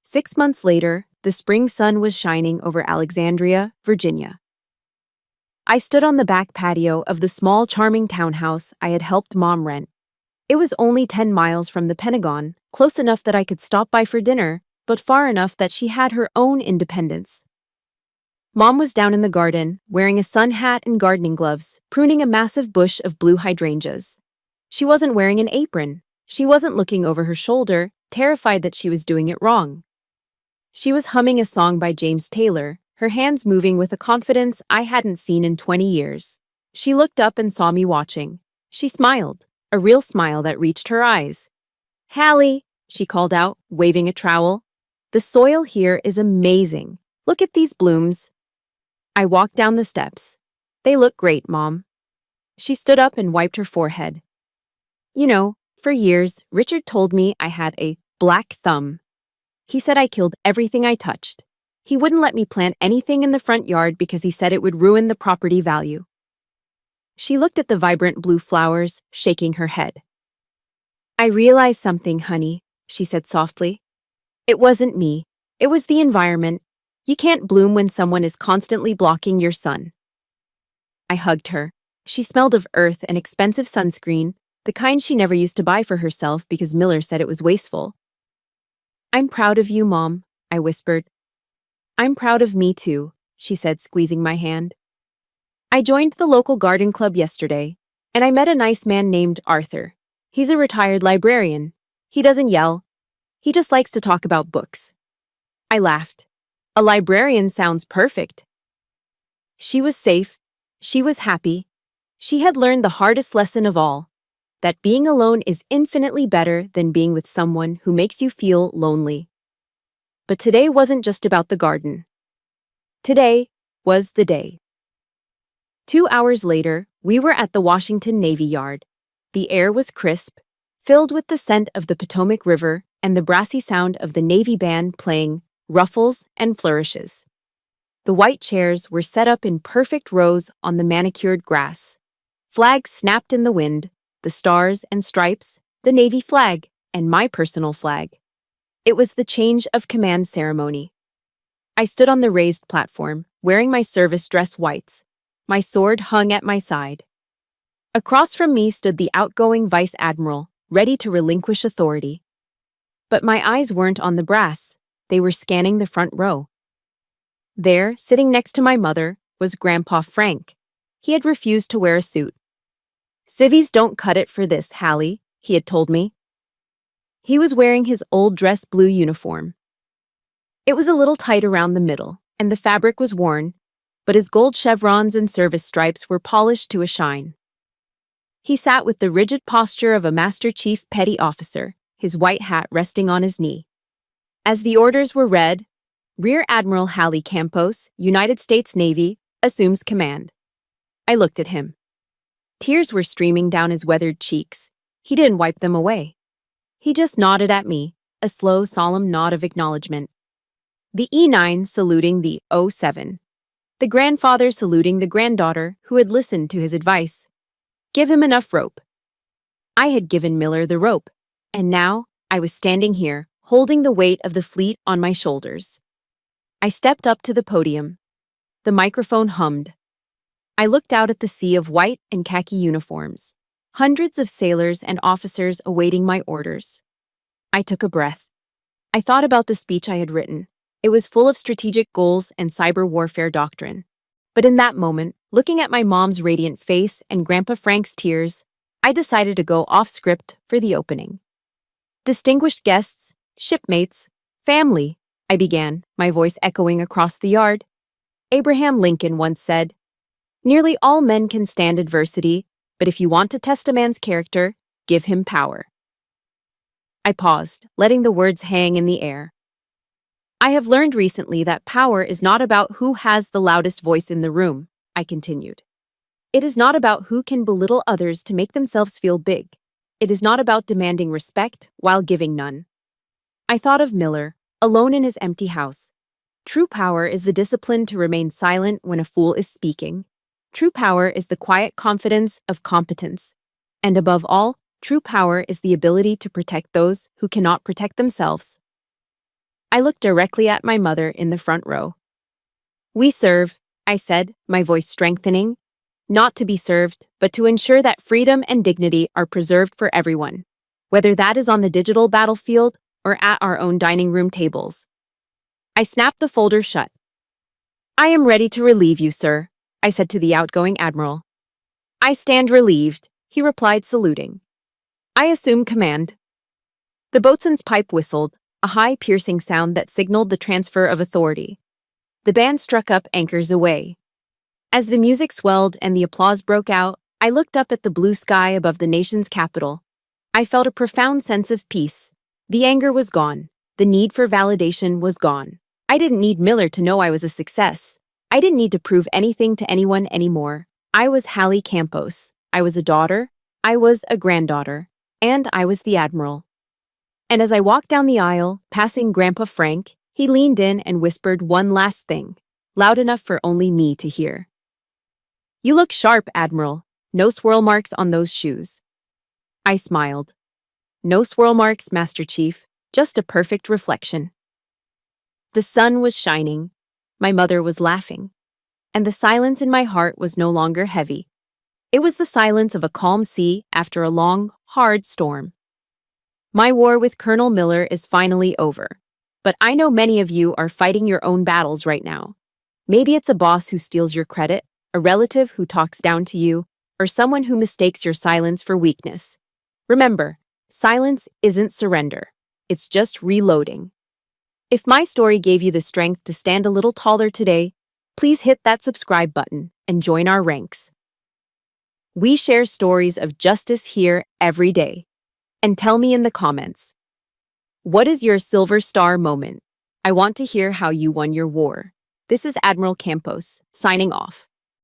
6 months later, the spring sun was shining over Alexandria, Virginia. I stood on the back patio of the small, charming townhouse I had helped Mom rent. It was only 10 miles from the Pentagon, close enough that I could stop by for dinner, but far enough that she had her own independence. Mom was down in the garden, wearing a sun hat and gardening gloves, pruning a massive bush of blue hydrangeas. She wasn't wearing an apron. She wasn't looking over her shoulder, terrified that she was doing it wrong. She was humming a song by James Taylor, her hands moving with a confidence I hadn't seen in 20 years. She looked up and saw me watching. She smiled, a real smile that reached her eyes. "Hallie," she called out, waving a trowel. "The soil here is amazing. Look at these blooms." I walked down the steps. "They look great, Mom." She stood up and wiped her forehead. "You know, for years, Richard told me I had a black thumb. He said I killed everything I touched. He wouldn't let me plant anything in the front yard because he said it would ruin the property value." She looked at the vibrant blue flowers, shaking her head. "I realized something, honey," she said softly. "It wasn't me. It was the environment. You can't bloom when someone is constantly blocking your sun." I hugged her. She smelled of earth and expensive sunscreen, the kind she never used to buy for herself because Miller said it was wasteful. "I'm proud of you, Mom," I whispered. "I'm proud of me too," she said, squeezing my hand. "I joined the local garden club yesterday, and I met a nice man named Arthur. He's a retired librarian. He doesn't yell. He just likes to talk about books." I laughed. "A librarian sounds perfect." She was safe. She was happy. She had learned the hardest lesson of all, that being alone is infinitely better than being with someone who makes you feel lonely. But today wasn't just about the garden. Today was the day. 2 hours later, we were at the Washington Navy Yard. The air was crisp, filled with the scent of the Potomac River and the brassy sound of the Navy band playing Ruffles and Flourishes. The white chairs were set up in perfect rows on the manicured grass. Flags snapped in the wind, the stars and stripes, the Navy flag, and my personal flag. It was the change of command ceremony. I stood on the raised platform, wearing my service dress whites. My sword hung at my side. Across from me stood the outgoing Vice Admiral, ready to relinquish authority. But my eyes weren't on the brass. They were scanning the front row. There, sitting next to my mother, was Grandpa Frank. He had refused to wear a suit. "Civvies don't cut it for this, Hallie," he had told me. He was wearing his old dress blue uniform. It was a little tight around the middle, and the fabric was worn, but his gold chevrons and service stripes were polished to a shine. He sat with the rigid posture of a Master Chief Petty Officer, his white hat resting on his knee. As the orders were read, "Rear Admiral Hallie Campos, United States Navy, assumes command." I looked at him. Tears were streaming down his weathered cheeks. He didn't wipe them away. He just nodded at me, a slow, solemn nod of acknowledgement. The E9 saluting the O7. The grandfather saluting the granddaughter who had listened to his advice. Give him enough rope. I had given Miller the rope, and now I was standing here, holding the weight of the fleet on my shoulders. I stepped up to the podium. The microphone hummed. I looked out at the sea of white and khaki uniforms, hundreds of sailors and officers awaiting my orders. I took a breath. I thought about the speech I had written. It was full of strategic goals and cyber warfare doctrine. But in that moment, looking at my mom's radiant face and Grandpa Frank's tears, I decided to go off script for the opening. "Distinguished guests, shipmates, family," I began, my voice echoing across the yard. Abraham Lincoln once said, "Nearly all men can stand adversity, but if you want to test a man's character, give him power." I paused, letting the words hang in the air. "I have learned recently that power is not about who has the loudest voice in the room," I continued. "It is not about who can belittle others to make themselves feel big. It is not about demanding respect while giving none." I thought of Miller, alone in his empty house. True power is the discipline to remain silent when a fool is speaking. True power is the quiet confidence of competence. And above all, true power is the ability to protect those who cannot protect themselves. I looked directly at my mother in the front row. "We serve," I said, my voice strengthening. not to be served, but to ensure that freedom and dignity are preserved for everyone, whether that is on the digital battlefield or at our own dining room tables. I snapped the folder shut. "I am ready to relieve you, sir," I said to the outgoing admiral. "I stand relieved," he replied, saluting. "I assume command." The boatswain's pipe whistled, a high, piercing sound that signaled the transfer of authority. The band struck up "Anchors Aweigh." As the music swelled and the applause broke out, I looked up at the blue sky above the nation's capital. I felt a profound sense of peace. The anger was gone. The need for validation was gone. I didn't need Miller to know I was a success. I didn't need to prove anything to anyone anymore. I was Hallie Campos. I was a daughter. I was a granddaughter. And I was the admiral. And as I walked down the aisle, passing Grandpa Frank, he leaned in and whispered one last thing, loud enough for only me to hear. "You look sharp, Admiral. No swirl marks on those shoes." I smiled. "No swirl marks, Master Chief, just a perfect reflection." The sun was shining. My mother was laughing. And the silence in my heart was no longer heavy. It was the silence of a calm sea after a long, hard storm. My war with Colonel Miller is finally over. But I know many of you are fighting your own battles right now. Maybe it's a boss who steals your credit, a relative who talks down to you, or someone who mistakes your silence for weakness. Remember, silence isn't surrender. It's just reloading. If my story gave you the strength to stand a little taller today, please hit that subscribe button and join our ranks. We share stories of justice here every day. And tell me in the comments, what is your silver star moment? I want to hear how you won your war. This is Admiral Campos, signing off.